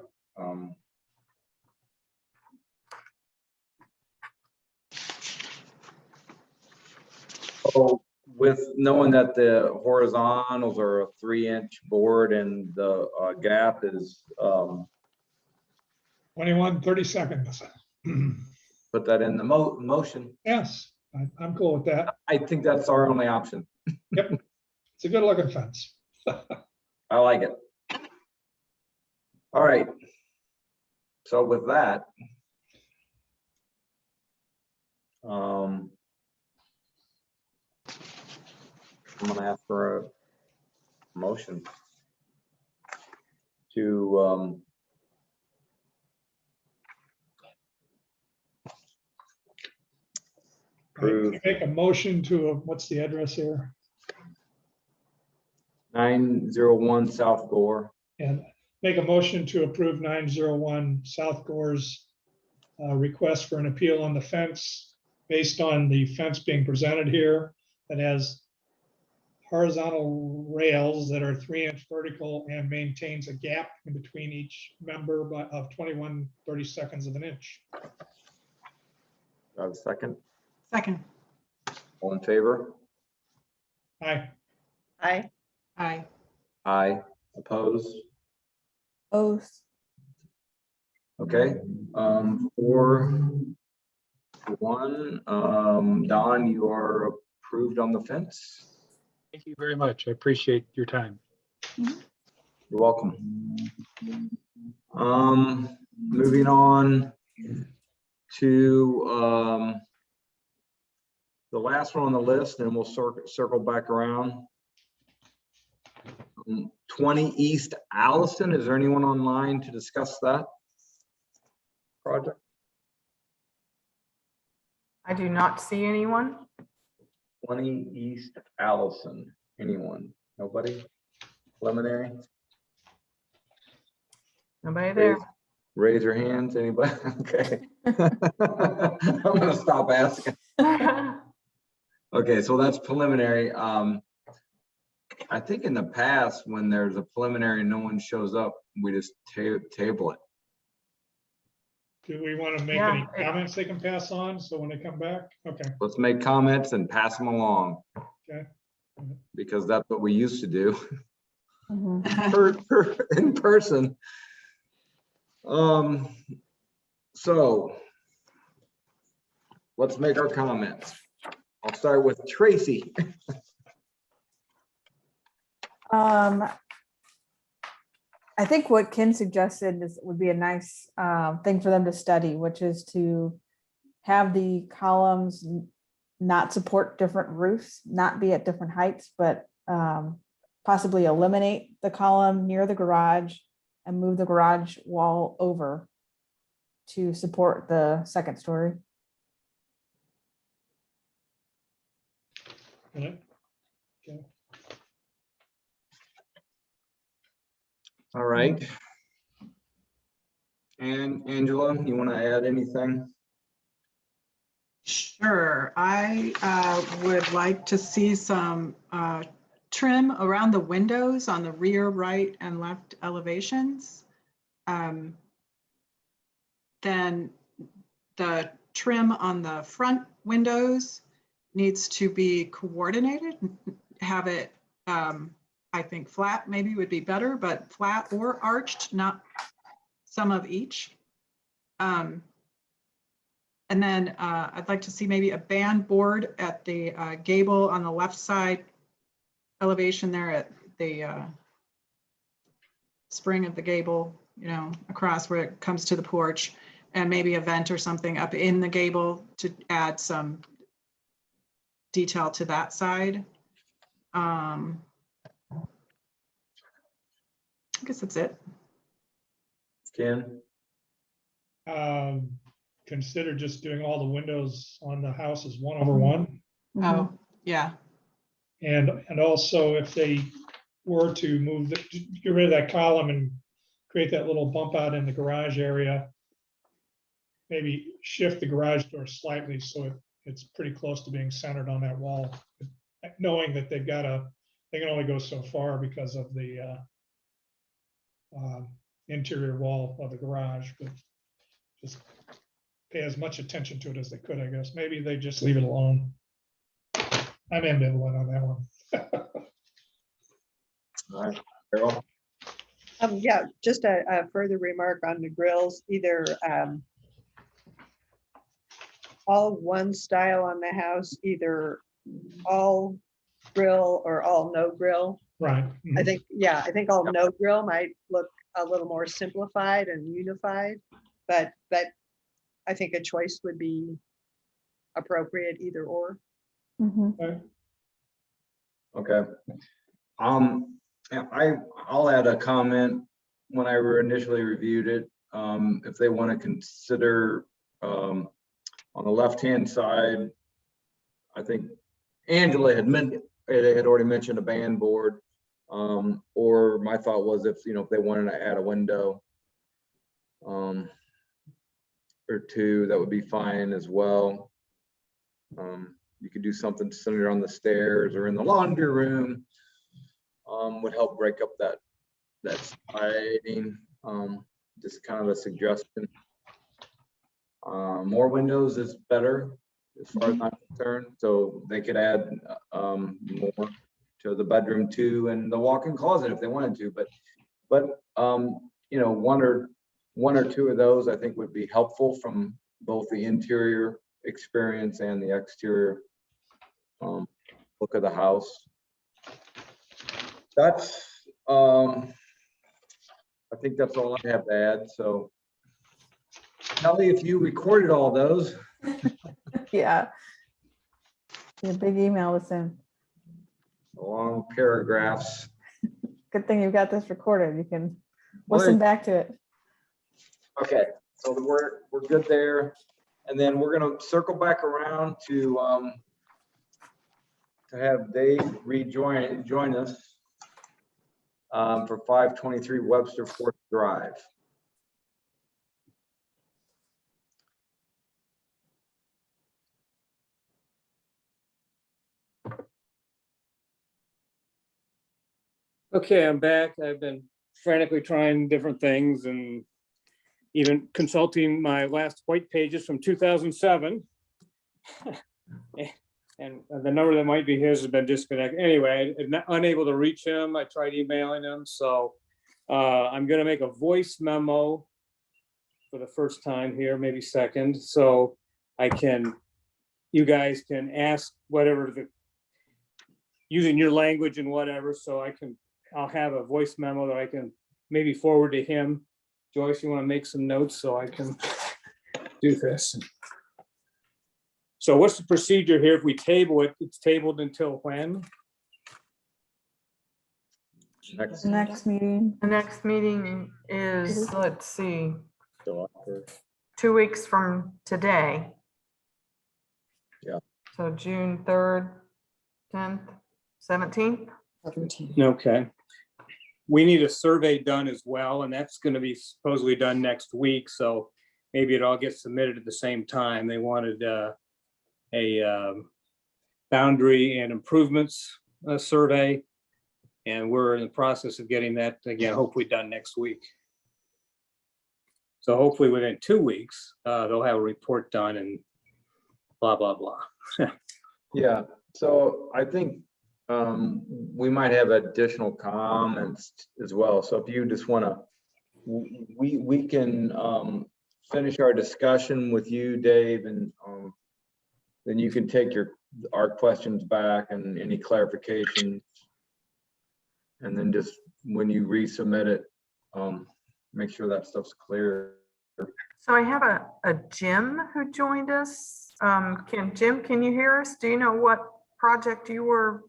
So with knowing that the horizontals are a 3-inch board and the gap is 21/32. put that in the motion. Yes, I'm cool with that. I think that's our only option. Yep, it's a good looking fence. I like it. All right. So with that, I'm gonna ask for a motion to approve Make a motion to, what's the address here? 901 South Gore. And make a motion to approve 901 South Gore's request for an appeal on the fence based on the fence being presented here that has horizontal rails that are 3-inch vertical and maintains a gap in between each member of 21/32 of an inch. Do I have a second? Second. All in favor? Aye. Aye. Aye. Aye. Opposed? Oath. Okay, 4-1. Don, you are approved on the fence. Thank you very much. I appreciate your time. You're welcome. Moving on to the last one on the list, and we'll circle back around. 20 East Allison. Is there anyone online to discuss that project? I do not see anyone. 20 East Allison. Anyone? Nobody? Preliminary? Nobody there. Raise your hands. Anybody? Okay. I'm gonna stop asking. Okay, so that's preliminary. I think in the past, when there's a preliminary and no one shows up, we just table it. Do we want to make any comments they can pass on? So when they come back? Okay. Let's make comments and pass them along. Okay. Because that's what we used to do Mhm. in person. So let's make our comments. I'll start with Tracy. I think what Ken suggested would be a nice thing for them to study, which is to have the columns not support different roofs, not be at different heights, but possibly eliminate the column near the garage and move the garage wall over to support the second story. Okay. All right. And Angela, you want to add anything? Sure. I would like to see some trim around the windows on the rear, right, and left elevations. Then the trim on the front windows needs to be coordinated. Have it, I think flat maybe would be better, but flat or arched, not some of each. And then I'd like to see maybe a band board at the gable on the left side elevation there at the spring of the gable, you know, across where it comes to the porch, and maybe a vent or something up in the gable to add some detail to that side. I guess that's it. Ken? Consider just doing all the windows on the house as 1/1. Oh, yeah. And also if they were to move, get rid of that column and create that little bump out in the garage area, maybe shift the garage door slightly so it's pretty close to being centered on that wall, knowing that they can only go so far because of the interior wall of the garage, but just pay as much attention to it as they could, I guess. Maybe they just leave it alone. I'm ambivalent on that one. All right, Carol? Yeah, just a further remark on the grills, either all one style on the house, either all grill or all no grill. Right. I think all no grill might look a little more simplified and unified. but I think a choice would be appropriate, either or. Mhm. Okay. I'll add a comment when I initially reviewed it. If they want to consider, on the left-hand side, I think Angela had already mentioned a band board. Or my thought was if they wanted to add a window or two, that would be fine as well. You could do something centered on the stairs or in the laundry room. Would help break up that siding. Just kind of a suggestion. More windows is better as far as I'm concerned. So they could add more to the bedroom too, and the walk-in closet if they wanted to. But one or two of those I think would be helpful from both the interior experience and the exterior look of the house. That's I think that's all I have to add. So Kelly, if you recorded all those. Yeah. Your big email was in. Long paragraphs. Good thing you've got this recorded. You can Well, listen back to it. Okay, so we're good there. And then we're gonna circle back around to have Dave join us for 523 Webster 4th Drive. Okay, I'm back. I've been frantically trying different things and even consulting my last white pages from 2007. And the number that might be his has been disconnected. Anyway, I'm unable to reach him. I tried emailing him, so I'm gonna make a voice memo for the first time here, maybe second, so you guys can ask whatever using your language and whatever, so I'll have a voice memo that I can maybe forward to him. Joyce, you want to make some notes so I can do this? So what's the procedure here? If we table it, it's tabled until when? Next meeting. The next meeting is, let's see, So 2 weeks from today. Yeah. So June 3rd, 10th, 17th. Okay. We need a survey done as well, and that's going to be supposedly done next week. So maybe it all gets submitted at the same time. They wanted a boundary and improvements survey, and we're in the process of getting that again, hopefully done next week. So hopefully within 2 weeks, they'll have a report done and blah, blah, blah. Yeah, so I think we might have additional comments as well. So if you just want to, we can finish our discussion with you, Dave, and then you can take our questions back and any clarifications. And then just when you resubmit it, make sure that stuff's clear. So I have a Jim who joined us. Jim, can you hear us? Do you know what project you were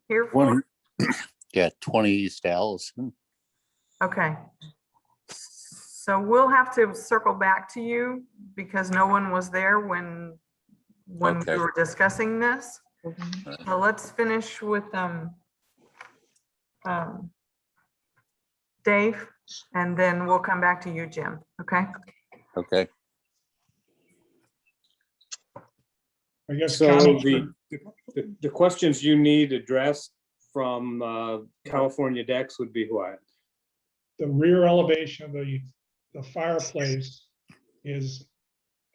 here for? Yeah, 20 East Allison. Okay. So we'll have to circle back to you because no one was there when Okay. we were discussing this. So let's finish with Dave, and then we'll come back to you, Jim. Okay? Okay. I guess So comments the questions you need addressed from California Dex would be what? the rear elevation of the fireplace is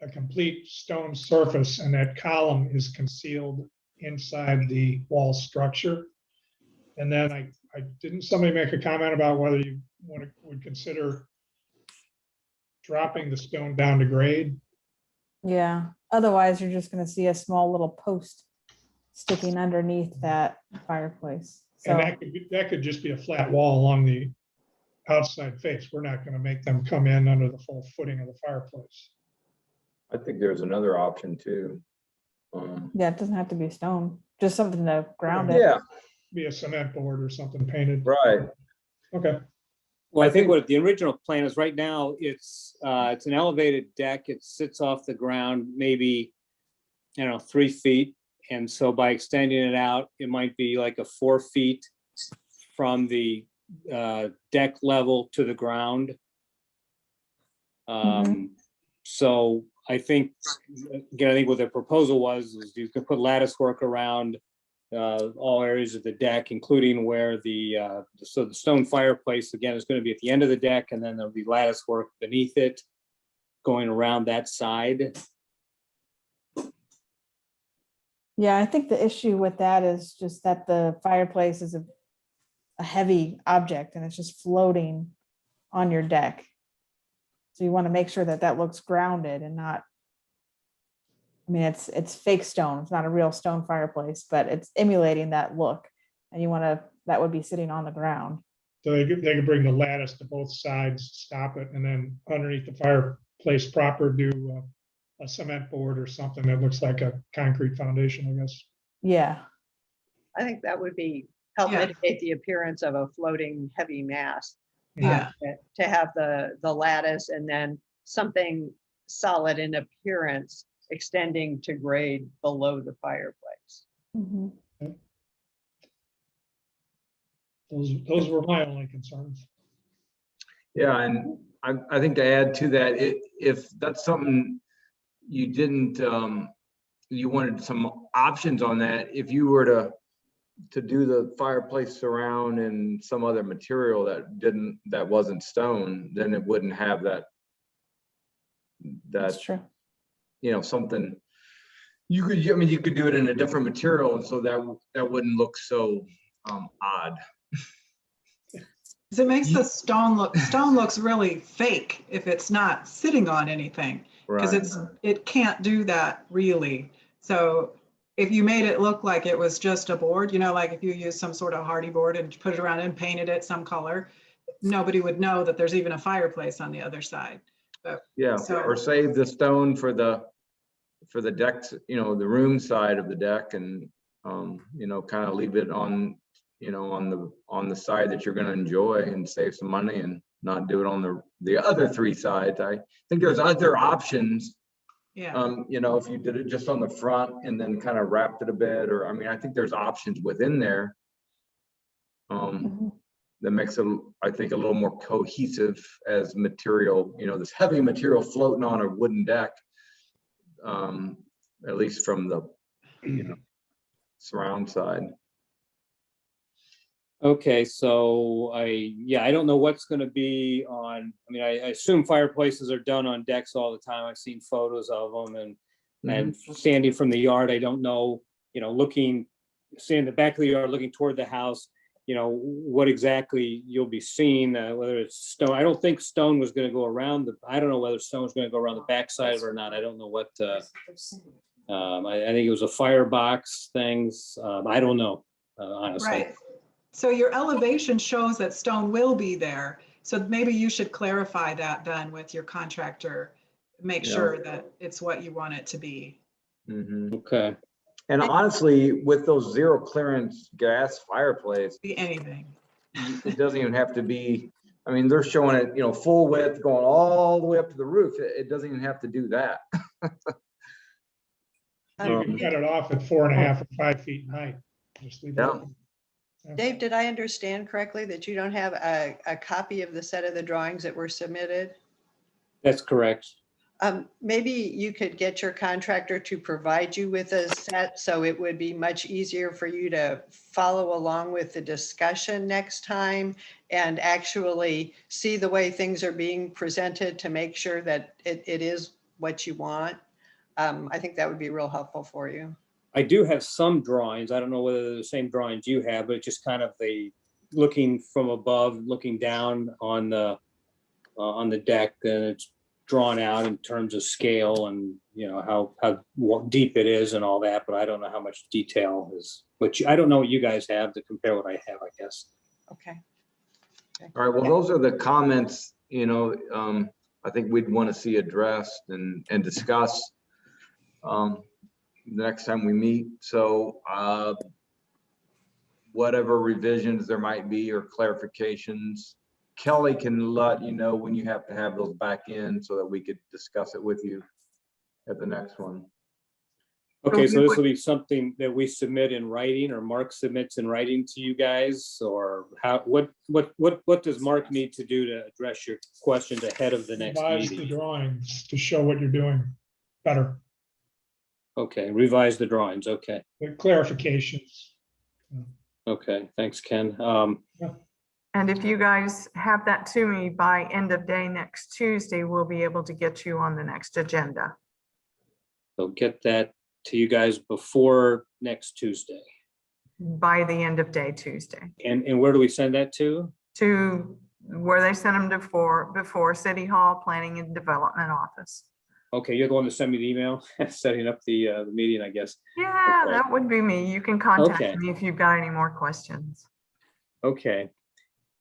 a complete stone surface, and that column is concealed inside the wall structure. And then I didn't somebody make a comment about whether you would consider dropping the stone down to grade? Yeah, otherwise you're just gonna see a small little post sticking underneath that fireplace. And So, that could just be a flat wall along the outside face. We're not gonna make them come in under the full footing of the fireplace. I think there's another option too. Yeah, it doesn't have to be stone, just something to ground it. Yeah, Be a cement board or something painted. right. Okay, Well, I I think think- what the original plan is right now, it's an elevated deck. It sits off the ground, maybe, 3 feet. And so by extending it out, it might be like a 4 feet from the deck level to the ground. So I think, again, I think what the proposal was is you could put lattice work around all areas of the deck, including where the stone fireplace, again, is going to be at the end of the deck, and then there'll be lattice work beneath it going around that side. Yeah, I think the issue with that is just that the fireplace is a heavy object and it's just floating on your deck. So you want to make sure that that looks grounded and not, I mean, it's fake stone. It's not a real stone fireplace, but it's emulating that look. And you want to, that would be sitting on the ground. so they could bring the lattice to both sides, stop it, and then underneath the fireplace proper, do a cement board or something that looks like a concrete foundation, I guess. Yeah. I think that would help Yeah. mitigate the appearance of a floating heavy mass. Yeah. To have the lattice and then something solid in appearance extending to grade below the fireplace. Mhm. Those were my only concerns. Yeah, and I think to add to that, if that's something you didn't, you wanted some options on that, if you were to do the fireplace surround in some other material that wasn't stone, then it wouldn't have that, That's true. something. You could do it in a different material, and so that wouldn't look so odd. 'Cause it makes the stone looks really fake if it's not sitting on anything. Because Right. it can't do that really. So if you made it look like it was just a board, like if you use some sort of hardy board and put it around and painted it some color, nobody would know that there's even a fireplace on the other side. But Yeah, So- or save the stone for the decks, the room side of the deck, and kind of leave it on, on the side that you're going to enjoy and save some money, and not do it on the other 3 sides. I think there's other options. yeah, If you did it just on the front and then kind of wrapped it a bit, or, I think there's options within there. Mhm. That makes it, I think, a little more cohesive as material, this heavy material floating on a wooden deck. At least from the, surround side. Okay, so I don't know what's gonna be on, I assume fireplaces are done on decks all the time. I've seen photos of them, and standing from the yard, I don't know, standing in the back of the yard, looking toward the house, what exactly you'll be seeing, whether it's stone. I don't think stone was gonna go around I don't know whether stone was gonna go around the backside of it or not. I don't know what, I think it was a firebox things. I don't know, honestly. right. So your elevation shows that stone will be there. So maybe you should clarify that then with your contractor. Make Yeah. sure that it's what you want it to be. Okay. And honestly, with those 0 clearance gas fireplace, Be anything. it doesn't even have to be, they're showing it, full width going all the way up to the roof. It doesn't even have to do that. You can cut it off at 4.5 or 5 feet in height. Just leave it. Yeah. open. Dave, did I understand correctly that you don't have a copy of the set of the drawings that were submitted? That's correct. Maybe you could get your contractor to provide you with a set, so it would be much easier for you to follow along with the discussion next time and actually see the way things are being presented to make sure that it is what you want. I think that would be real helpful for you. I do have some drawings. I don't know whether they're the same drawings you have, but just kind of looking from above, looking down on the deck, and it's drawn out in terms of scale and, how deep it is and all that, but I don't know how much detail is, I don't know what you guys have to compare what I have, I guess. Okay. All right, well, those are the comments, I think we'd want to see addressed and discuss the next time we meet. So whatever revisions there might be or clarifications, Kelly can let you know when you have to have those back in so that we could discuss it with you at the next one. Okay, so this will be something that we submit in writing, or Mark submits in writing to you guys, or how, what does Mark need to do to address your questions ahead of the next Revise the meeting? drawings to show what you're doing better, Okay, revise the drawings, okay, the clarifications. okay, thanks, Ken. And if you guys have that to me by end of day next Tuesday, we'll be able to get you on the next agenda. So get that to you guys before next Tuesday. By the end of day Tuesday, And where do we send that to? to where they sent them to before City Hall Planning and Development Office. Okay, you're the one to send me the email, setting up the meeting, I guess. Yeah, Okay. that would be me. You can contact Okay. me if you've got any more questions. Okay.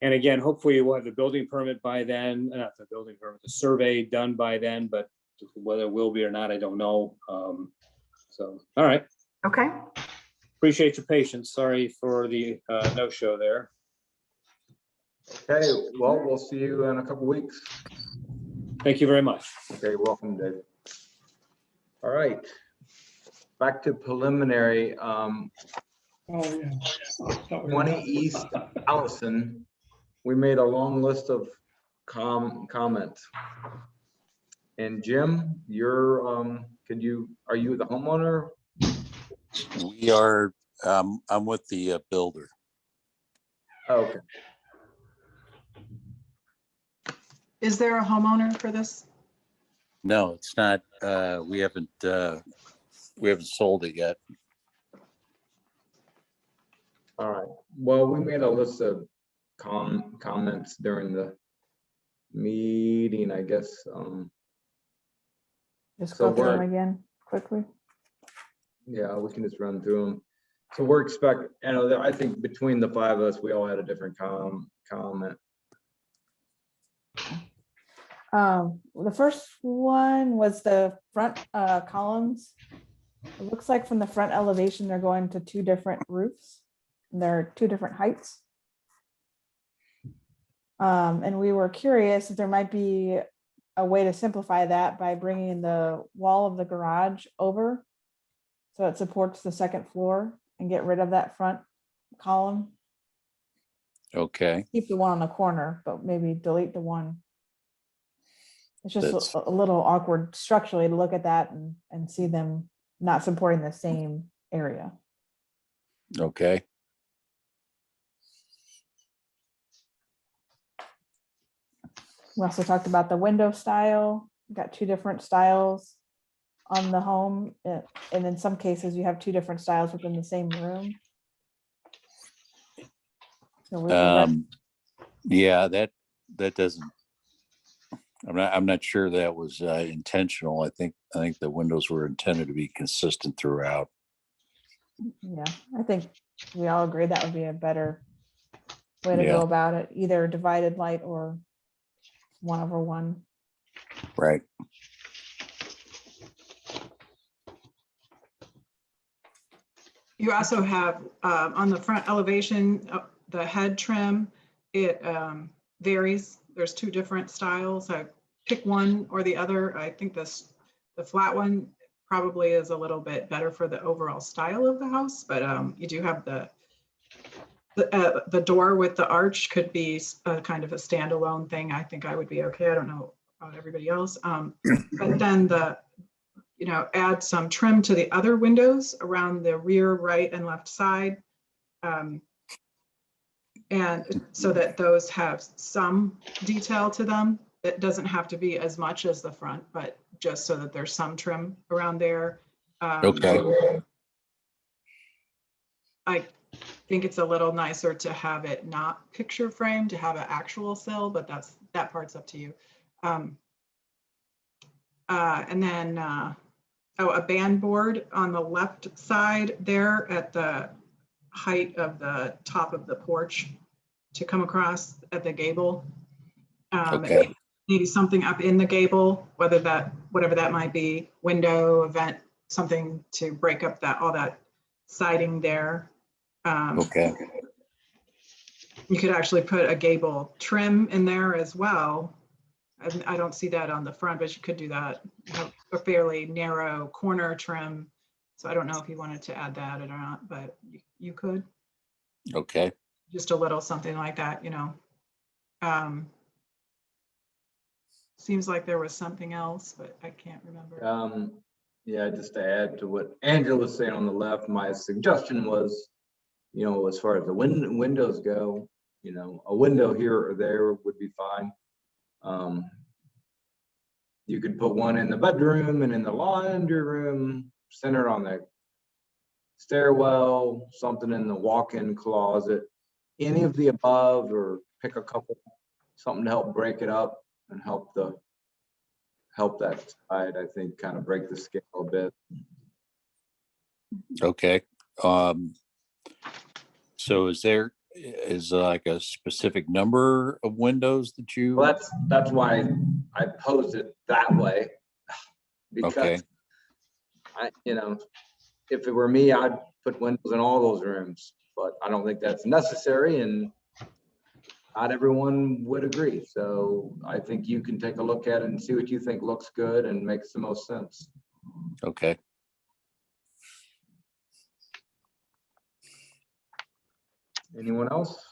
And again, hopefully we'll have the building permit by then, not the building permit, the survey done by then, but whether it will be or not, I don't know. So, all right. Okay. Appreciate your patience. Sorry for the no-show there. Okay, well, we'll see you in a couple weeks. Thank you very much. Okay, welcome, Dave. All right. Back to preliminary, Oh, yeah. 20 East Allison. We made a long list of comments. And Jim, you're, are you the homeowner? We are, I'm with the builder. Okay. Is there a homeowner for this? No, it's not, we haven't sold it yet. All right. Well, we made a list of comments during the meeting, I guess. Just So go through them we're- again quickly. Yeah, we can just run through them. So we're I think between the five of us, we all had a different comment. The first one was the front columns. It looks like from the front elevation, they're going to two different roofs. They're two different heights. And we were curious if there might be a way to simplify that by bringing the wall of the garage over so it supports the second floor and get rid of that front column. Okay. Keep the one on the corner, but maybe delete the one. It's just That's- a little awkward structurally to look at that and see them not supporting the same area. Okay. We also talked about the window style. We've got two different styles on the home. And in some cases, you have two different styles within the same room. So Yeah, that doesn't, I'm not sure that was intentional. I think the windows were intended to be consistent throughout. yeah, I think we all agree that would be a better way to Yeah. go about it, either divided light or 1/1. Right. You also have on the front elevation, the head trim, it varies. There's two different styles. I pick one or the other. I think the flat one probably is a little bit better for the overall style of the house, but you do have the door with the arch could be a kind of a standalone thing. I think I would be okay. I don't know about everybody else. But then add some trim to the other windows around the rear, right, and left side. And so that those have some detail to them. It doesn't have to be as much as the front, but just so that there's some trim around there. Okay. I think it's a little nicer to have it not picture frame, to have an actual sill, but that part's up to you. And then a band board on the left side there at the height of the top of the porch. to come across at the gable. Okay. Maybe something up in the gable, whatever that might be, window, event, something to break up all that siding there. Okay. You could actually put a gable trim in there as well. I don't see that on the front, but you could do that. You have a fairly narrow corner trim. So I don't know if you wanted to add that or not, but you could. Okay. Just a little something like that, seems like there was something else, but I can't remember. Yeah, just to add to what Angela was saying on the left, my suggestion was, as far as the windows go, a window here or there would be fine. You could put one in the bedroom and in the laundry room, center on the stairwell, something in the walk-in closet, any of the above, or pick a couple, something to help break it up and help that side, I think, kind of break the scale a bit. Okay. So is there like a specific number of windows that you? Well, that's why I posed it that way. Because Okay. if it were me, I'd put windows in all those rooms, but I don't think that's necessary, and not everyone would agree. So I think you can take a look at it and see what you think looks good and makes the most sense. Okay. Anyone else?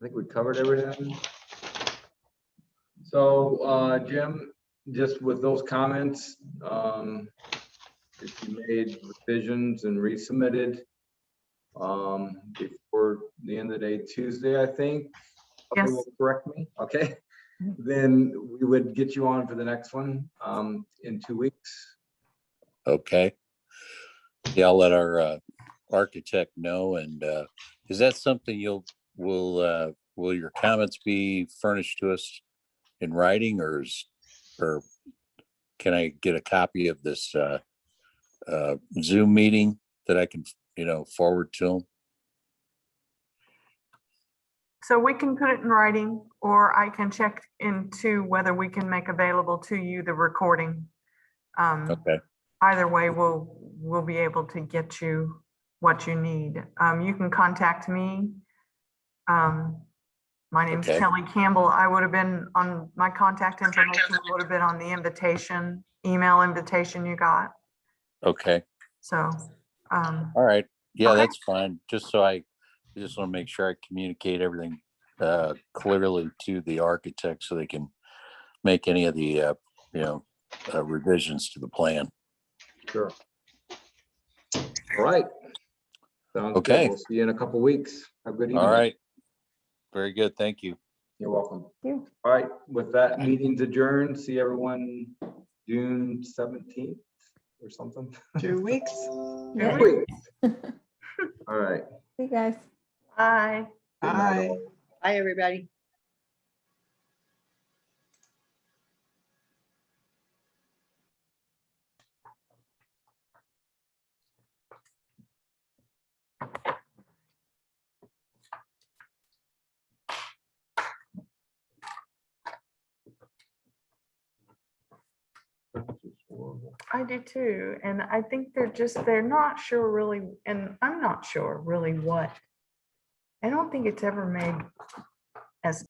I think we covered everything. So, Jim, just with those comments, if you made revisions and resubmitted before the end of the day Tuesday, I think. Yes. Will correct me, okay? Then we would get you on for the next one in 2 weeks. Okay. Yeah, I'll let our architect know. And is that something will your comments be furnished to us in writing, or can I get a copy of this Zoom meeting that I can, forward to them? So we can put it in writing, or I can check into whether we can make available to you the recording. Okay. Either way, we'll be able to get you what you need. You can contact me. My name's Okay. Kelly Campbell. I would have been on my contact information would have been on the email invitation you got. Okay. So, All right. Yeah, okay. that's fine. Just want to make sure I communicate everything clearly to the architect so they can make any of the, revisions to the plan. Sure. All right. Sounds Okay. good. We'll see you in a couple weeks. Have a good evening. All right. Very good. Thank you. You're welcome. Thank you. All right, with that, meeting's adjourned. See everyone June 17th or something. 2 weeks. Yeah. Wait. All right. See you guys. Bye. Good night, Bye. all. Hi, everybody. I do too. And I think they're not sure really, and I'm not sure really what. I don't think it's ever made as